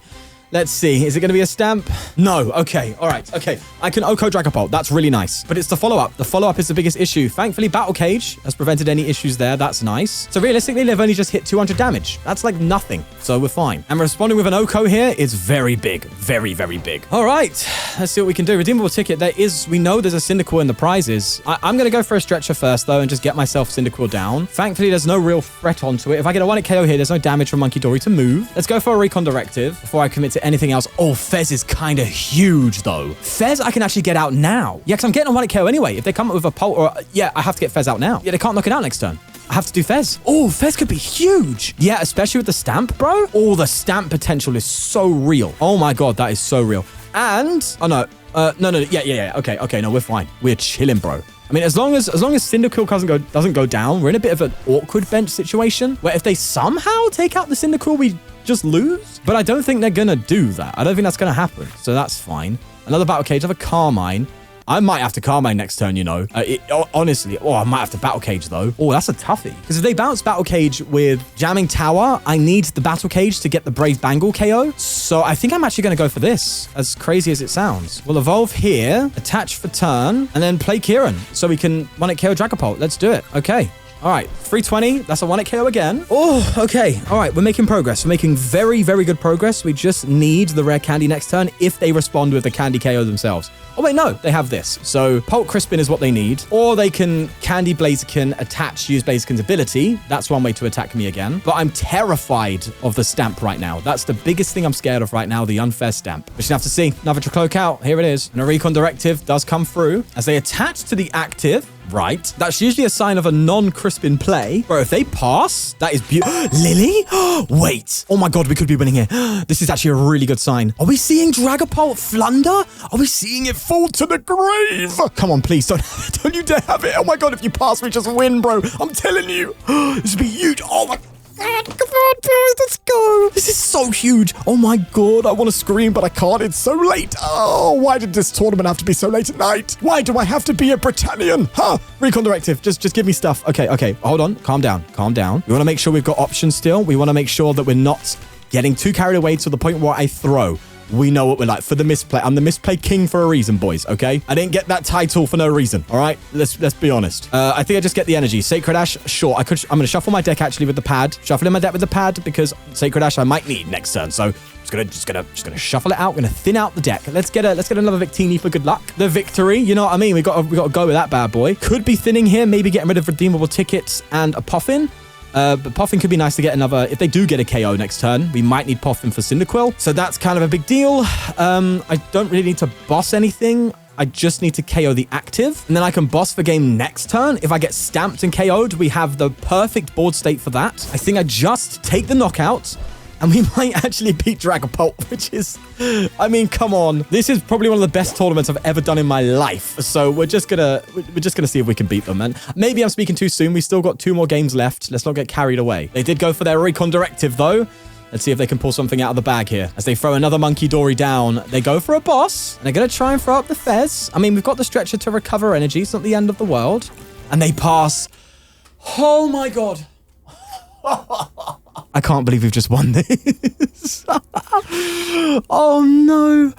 Let's see. Is it going to be a Stamp? No. Okay. All right. Okay. I can OHKO Dragapult. That's really nice. But it's the follow-up. The follow-up is the biggest issue. Thankfully, Battle Cage has prevented any issues there. That's nice. So realistically, they've only just hit 200 damage. That's like nothing. So we're fine. And responding with an OHKO here is very big. Very, very big. All right. Let's see what we can do. Redeemable ticket. We know there's a Cyndaquil in the prizes. I'm going to go for a Stretcher first, though, and just get myself Cyndaquil down. Thankfully, there's no real threat onto it. If I get a 1-hit KO here, there's no damage from Monkey Dory to move. Let's go for a Recon Directive before I commit to anything else. Oh, Fez is kind of huge, though. Fez, I can actually get out now. Yeah, because I'm getting a 1-hit KO anyway. If they come up with a Pult or... Yeah, I have to get Fez out now. Yeah, they can't knock it out next turn. I have to do Fez. Oh, Fez could be huge. Yeah, especially with the Stamp, bro. Oh, the Stamp potential is so real. Oh, my God, that is so real. And... Oh, no. No. Yeah. Okay, no, we're fine. We're chilling, bro. I mean, as long as Cyndaquil doesn't go down, we're in a bit of an awkward bench situation where if they somehow take out the Cyndaquil, we just lose. But I don't think they're going to do that. I don't think that's going to happen. So that's fine. Another Battle Cage of a Carmine. I might have to Carmine next turn, you know. Honestly, I might have to Battle Cage, though. Oh, that's a toughie. Because if they bounce Battle Cage with Jamming Tower, I need the Battle Cage to get the Brave Bangle KO. So I think I'm actually going to go for this, as crazy as it sounds. We'll evolve here, attach for turn, and then play Kieran. So we can 1-hit KO Dragapult. Let's do it. Okay. All right, 320. That's a 1-hit KO again. Oh, okay. All right, we're making progress. We're making very, very good progress. We just need the rare candy next turn if they respond with the candy KO themselves. Oh, wait, no. They have this. So Pult Crispin is what they need. Or they can Candy Blaziken, attach, use Blaziken's ability. That's one way to attack me again. But I'm terrified of the Stamp right now. That's the biggest thing I'm scared of right now, the unfair Stamp. We're just gonna have to see. Another Drakloak out. Here it is. And a Recon Directive does come through. As they attach to the active, right? That's usually a sign of a non-Crispin play. Bro, if they pass, that is beautiful. Lily? Wait. Oh my God, we could be winning here. This is actually a really good sign. Are we seeing Dragapult flunder? Are we seeing it fall to the grave? Come on, please. Don't you dare have it. Oh my God, if you pass, we just win, bro. I'm telling you. This would be huge. Oh my God, come on, boys, let's go. This is so huge. Oh my God, I want to scream, but I can't. It's so late. Oh, why did this tournament have to be so late at night? Why do I have to be a Britannian? Huh? Recon Directive, just give me stuff. Okay. Hold on. Calm down. We want to make sure we've got options still. We want to make sure that we're not getting too carried away to the point where I throw. We know what we're like for the misplay. I'm the misplay king for a reason, boys, okay? I didn't get that title for no reason, all right? Let's be honest. I think I just get the energy. Sacred Ash, sure. I'm going to shuffle my deck, actually, with the pad. Shuffle in my deck with the pad because Sacred Ash I might need next turn. So just gonna shuffle it out. We're gonna thin out the deck. Let's get another Victini for good luck. The victory, you know what I mean? We got to go with that bad boy. Could be thinning here, maybe getting rid of redeemable tickets and a Poffin. But Poffin could be nice to get another. If they do get a KO next turn, we might need Poffin for Cyndaquil. So that's kind of a big deal. I don't really need to boss anything. I just need to KO the active, and then I can boss for game next turn. If I get stamped and KO'd, we have the perfect board state for that. I think I just take the knockout, and we might actually beat Dragapult, which is, I mean, come on. This is probably one of the best tournaments I've ever done in my life. So we're just gonna see if we can beat them. And maybe I'm speaking too soon. We still got 2 more games left. Let's not get carried away. They did go for their Recon Directive, though. Let's see if they can pull something out of the bag here. As they throw another Monkey Dory down, they go for a boss. And they're going to try and throw up the Fez. I mean, we've got the Stretcher to recover energy. It's not the end of the world. And they pass. Oh, my God. I can't believe we've just won this. Oh, no.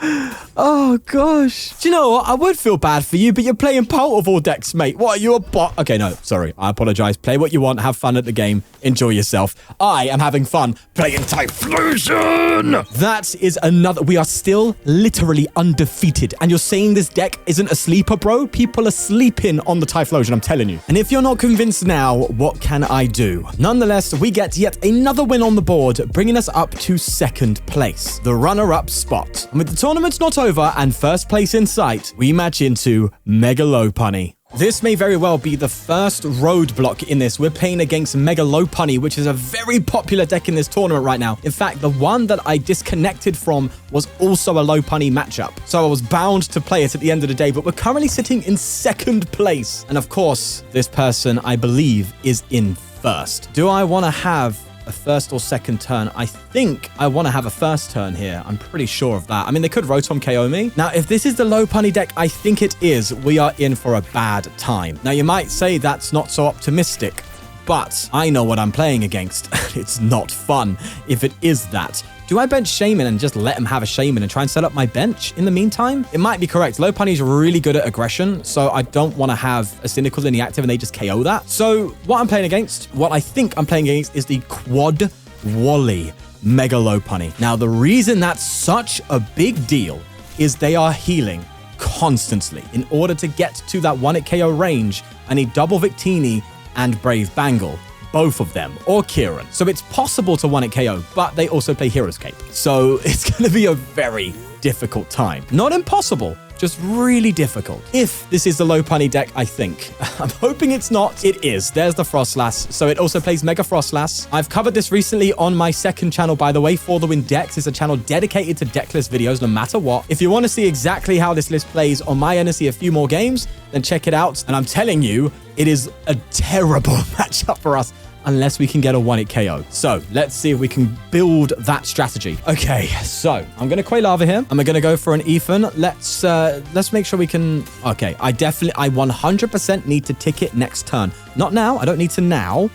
Oh, Oh, gosh. Do you know what? I would feel bad for you, but you're playing Pokémon decks, mate. What, are you a bot? Okay, no, sorry. I apologize. Play what you want. Have fun at the game. Enjoy yourself. I am having fun playing Typhlosion. That is another. We are still literally undefeated. And you're saying this deck isn't a sleeper, bro? People are sleeping on the Typhlosion, I'm telling you. And if you're not convinced now, what can I do? Nonetheless, we get yet another win on the board, bringing us up to second place, the runner-up spot. And with the tournament's not over and first place in sight, we match into Mega Lopunny. This may very well be the first roadblock in this. We're playing against Mega Lopunny, which is a very popular deck in this tournament right now. In fact, the one that I disconnected from was also a Lopunny matchup. So I was bound to play it at the end of the day, but we're currently sitting in second place. And of course, this person, I believe, is in first. Do I want to have a first or second turn? I think I want to have a first turn here. I'm pretty sure of that. I mean, they could Rotom KO me. Now, if this is the Lopunny deck, I think it is. We are in for a bad time. Now, you might say that's not so optimistic, but I know what I'm playing against. It's not fun if it is that. Do I bench Shaymin and just let him have a Shaymin and try and set up my bench in the meantime? It might be correct. Lopunny's really good at aggression, so I don't want to have a Cyndaquil in the active and they just KO that. So what I'm playing against, what I think I'm playing against is the Quad Wally Mega Lopunny. Now, the reason that's such a big deal is they are healing constantly. In order to get to that 1-hit KO range, I need double Victini and Brave Bangle. Both of them, or Kieran. So it's possible to 1-hit KO, but they also play Hero's Cape. So it's going to be a very difficult time. Not impossible, just really difficult. If this is the Lopunny deck, I think. I'm hoping it's not. It is. There's the Frostlass. So it also plays Mega Frostlass. I've covered this recently on my second channel, by the way. For the Win Decks is a channel dedicated to deck list videos, no matter what. If you want to see exactly how this list plays on my end and see a few more games, then check it out. And I'm telling you, it is a terrible matchup for us unless we can get a 1-hit KO. So let's see if we can build that strategy. Okay, so I'm going to Quilava here. I'm going to go for an Ethan. Let's make sure we can... Okay, I 100% need to ticket next turn. Not now. I don't need to now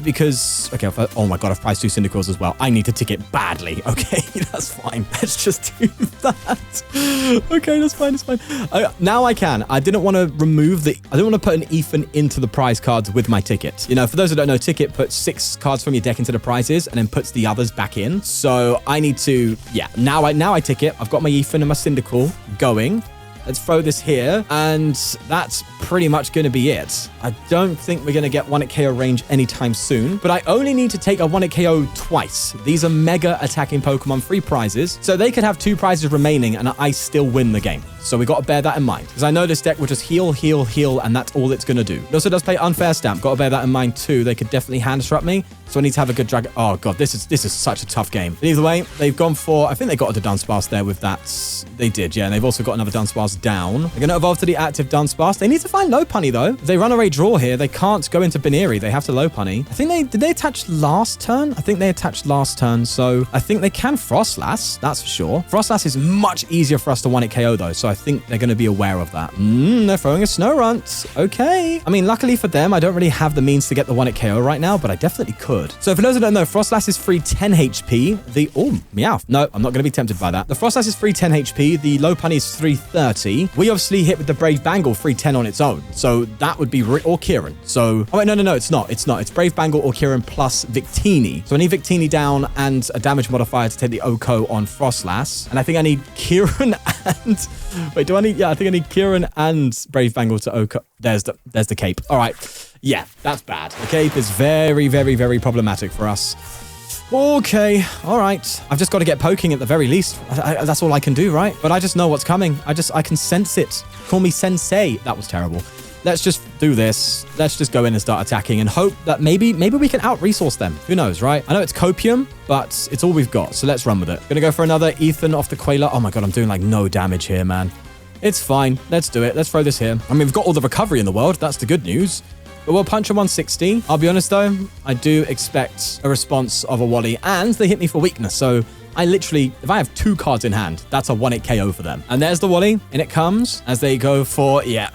because... Okay, oh my God, I've priced 2 Cyndaquils as well. I need to ticket badly. Okay, that's fine. Let's just do that. Okay, that's fine. That's fine. Now I can. I didn't want to remove the... I didn't want to put an Ethan into the prize cards with my ticket. You know, for those who don't know, ticket puts 6 cards from your deck into the prizes and then puts the others back in. So I need to... Yeah, now I ticket. I've got my Ethan and my Cyndaquil going. Let's throw this here, and that's pretty much going to be it. I don't think we're going to get 1-hit KO range anytime soon, but I only need to take a 1-hit KO twice. These are mega attacking Pokemon free prizes, so they could have 2 prizes remaining, and I still win the game. So we got to bear that in mind, because I know this deck will just heal, heal, heal, and that's all it's going to do. It also does play Unfair Stamp. Got to bear that in mind too. They could definitely hand disrupt me, so I need to have a good drag. Oh God, this is such a tough game. But either way, they've gone for... I think they got a Dunsparce there with that. They did, yeah. And they've also got another Dunsparce down. They're going to evolve to the active Dunsparce. They need to find Lopunny though. If they run away draw here, they can't go into Baneri. They have to Lopunny. I think did they attach last turn? I think they attached last turn, so I think they can Frostlass. That's for sure. Frostlass is much easier for us to 1-hit KO though, so I think they're going to be aware of that. They're throwing a Snorunt. Okay. I mean, luckily for them, I don't really have the means to get the 1-hit KO right now, but I definitely could. So for those who don't know, Frostlass is free 10 HP. The... Oh, meow. No, I'm not going to be tempted by that. The Frostlass is free 10 HP. The Lopunny is 330. We obviously hit with the Brave Bangle free 10 on its own. So that would be... Or Kieran. So... Oh, wait, no, it's not. It's not. It's Brave Bangle or Kieran plus Victini. So I need Victini down and a damage modifier to take the Oko on Frostlass. And I think I need Kieran and... Wait, do I need... Yeah, I think I need Kieran and Brave Bangle to Oko. There's the cape. All right. Yeah, that's bad. The cape is very, very, very problematic for us. Okay, all right. I've just got to get poking at the very least. That's all I can do, right? But I just know what's coming. I can sense it. Call me sensei. That was terrible. Let's just do this. Let's just go in and start attacking and hope that maybe we can out-resource them. Who knows, right? I know it's Copium, but it's all we've got, so let's run with it. Gonna go for another Ethan off the Quailer. Oh my God, I'm doing like no damage here, man. It's fine. Let's do it. Let's throw this here. I mean, we've got all the recovery in the world. That's the good news. But we'll punch a 160. I'll be honest, though. I do expect a response of a Wally, and they hit me for weakness. So I literally, if I have 2 cards in hand, that's a 1-hit KO for them. And there's the Wally, and it comes as they go for, yeah,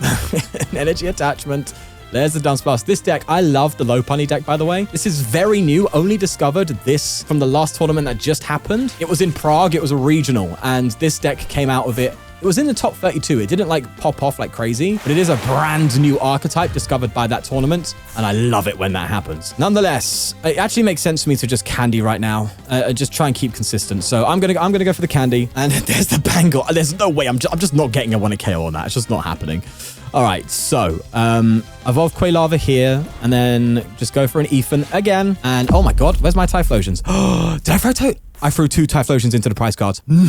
an energy attachment. There's the Dunsparce. This deck, I love the Lopunny deck, by the way. This is very new. Only discovered this from the last tournament that just happened. It was in Prague. It was a regional, and this deck came out of it It was in the top 32. It didn't like pop off like crazy, but it is a brand new archetype discovered by that tournament, and I love it when that happens. Nonetheless, it actually makes sense for me to just candy right now, just try and keep consistent. So I'm gonna go for the candy, and there's the Bangle. There's no way I'm just not getting a 1 KO on that. It's just not happening. All right, so evolve Quilava here, and then just go for an Ethan again. And oh my god, where's my Typhlosions? Did I throw I threw 2 Typhlosions into the prize cards. No!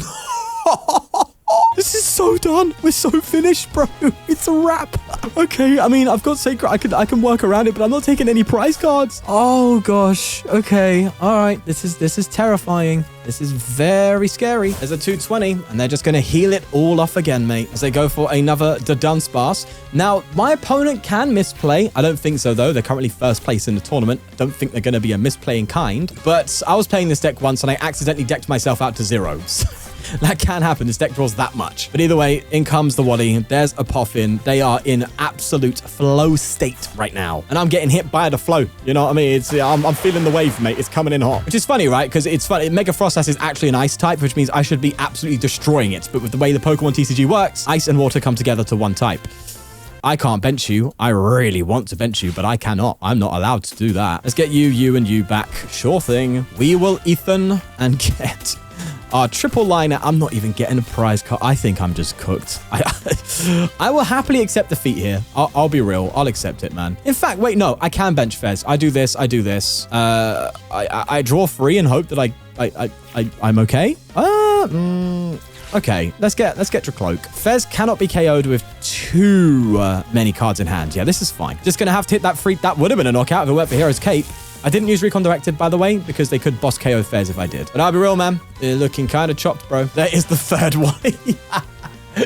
This is so done. We're so finished, bro. It's a wrap. Okay, I mean, I've got Sacred. I can work around it, but I'm not taking any prize cards. Oh gosh. Okay. All right. This is terrifying. This is very scary. There's a 220, and they're just going to heal it all off again, mate, as they go for another Dunsparce. Now, my opponent can misplay. I don't think so, though. They're currently first place in the tournament. I don't think they're going to be a misplaying kind. But I was playing this deck once, and I accidentally decked myself out to 0. That can happen. This deck draws that much. But either way, in comes the Wally. There's a Poffin. They are in absolute flow state right now. And I'm getting hit by the flow. You know what I mean? I'm feeling the wave, mate. It's coming in hot. Which is funny, right? Because it's funny. Mega Frostlass is actually an ice type, which means I should be absolutely destroying it. But with the way the Pokemon TCG works, ice and water come together to one type. I can't bench you. I really want to bench you, but I cannot. I'm not allowed to do that. Let's get you, and you back. Sure thing. We will Ethan and get our triple liner. I'm not even getting a prize card. I think I'm just cooked. I will happily accept defeat here. I'll be real. I'll accept it, man. In fact, wait, no. I can bench Fez. I do this. I do this. I draw 3 and hope that I'm okay. Okay, let's get Drakloak. Fez cannot be KO'd with too many cards in hand. Yeah, this is fine. Just gonna have to hit that free. That would have been a knockout if it weren't for Hero's Cape. I didn't use Recon Directed, by the way, because they could boss KO Fez if I did. But I'll be real, man. You're looking kind of chopped, bro. There is the third one.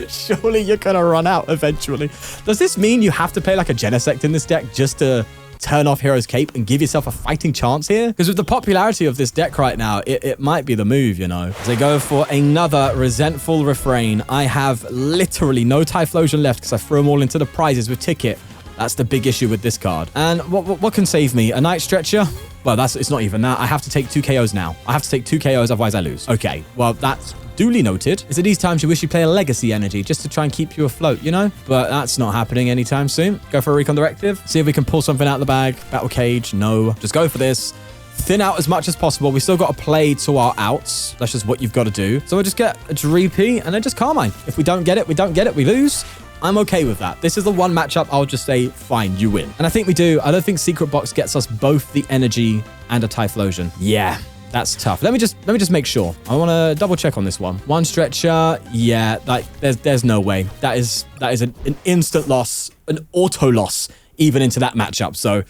Surely you're gonna run out eventually. Does this mean you have to play like a Genesect in this deck just to turn off Hero's Cape and give yourself a fighting chance here? Because with the popularity of this deck right now, it might be the move, you know. As they go for another Resentful Refrain. I have literally no Typhlosion left because I threw them all into the prizes with Ticket. That's the big issue with this card. And what can save me? A Night Stretcher? Well, it's not even that. I have to take 2 KOs now. I have to take 2 KOs, otherwise I lose. Okay, well, that's duly noted. It's at these times you wish you play a Legacy Energy just to try and keep you afloat, you know? But that's not happening anytime soon. Go for a Recon Directive. See if we can pull something out of the bag. Battle Cage, no. Just go for this. Thin out as much as possible. We still got to play to our outs. That's just what you've got to do. So we'll just get a Dreepy and then just Carmine. If we don't get it, we don't get it. We lose. I'm okay with that. This is the one matchup I'll just say, fine, you win. And I think we do. I don't think Secret Box gets us both the energy and a Typhlosion. Yeah, that's tough. Let me just make sure. I want to double check on this one. 1 Stretcher. Yeah, like there's no way. That is an instant loss, an auto loss, even into that matchup. So,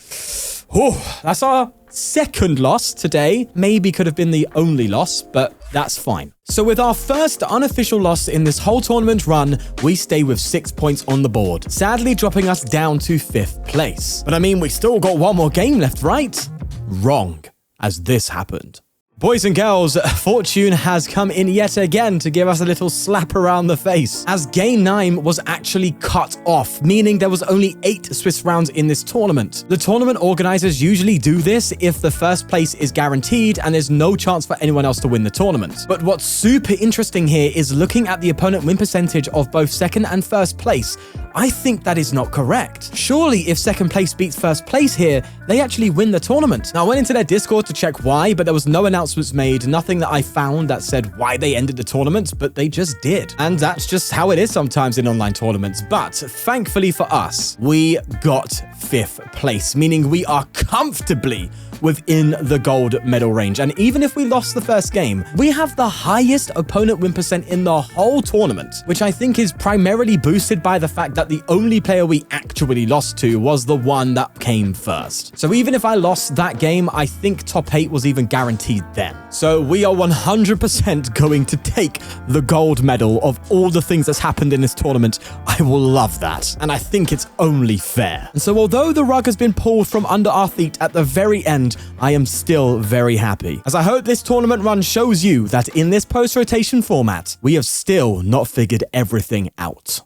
that's our second loss today. Maybe could have been the only loss, but that's fine. So with our first unofficial loss in this whole tournament run, we stay with 6 points on the board, sadly dropping us down to 5th place. But I mean, we still got one more game left, right? Wrong, as this happened. Boys and girls, fortune has come in yet again to give us a little slap around the face, as Game 9 was actually cut off, meaning there was only 8 Swiss rounds in this tournament. The tournament organizers usually do this if the first place is guaranteed and there's no chance for anyone else to win the tournament. But what's super interesting here is looking at the opponent win percentage of both second and first place. I think that is not correct. Surely if second place beats first place here, they actually win the tournament. Now I went into their Discord to check why, but there was no announcements made, nothing that I found that said why they ended the tournament, but they just did. And that's just how it is sometimes in online tournaments. But thankfully for us, we got 5th place, meaning we are comfortably within the gold medal range. And even if we lost the first game, we have the highest opponent win percent in the whole tournament, which I think is primarily boosted by the fact that the only player we actually lost to was the one that came first. So even if I lost that game, I think top 8 was even guaranteed then. So we are 100% going to take the gold medal. Of all the things that's happened in this tournament, I will love that. And I think it's only fair. And so although the rug has been pulled from under our feet at the very end, I am still very happy, as I hope this tournament run shows you that in this post-rotation format, we have still not figured everything out.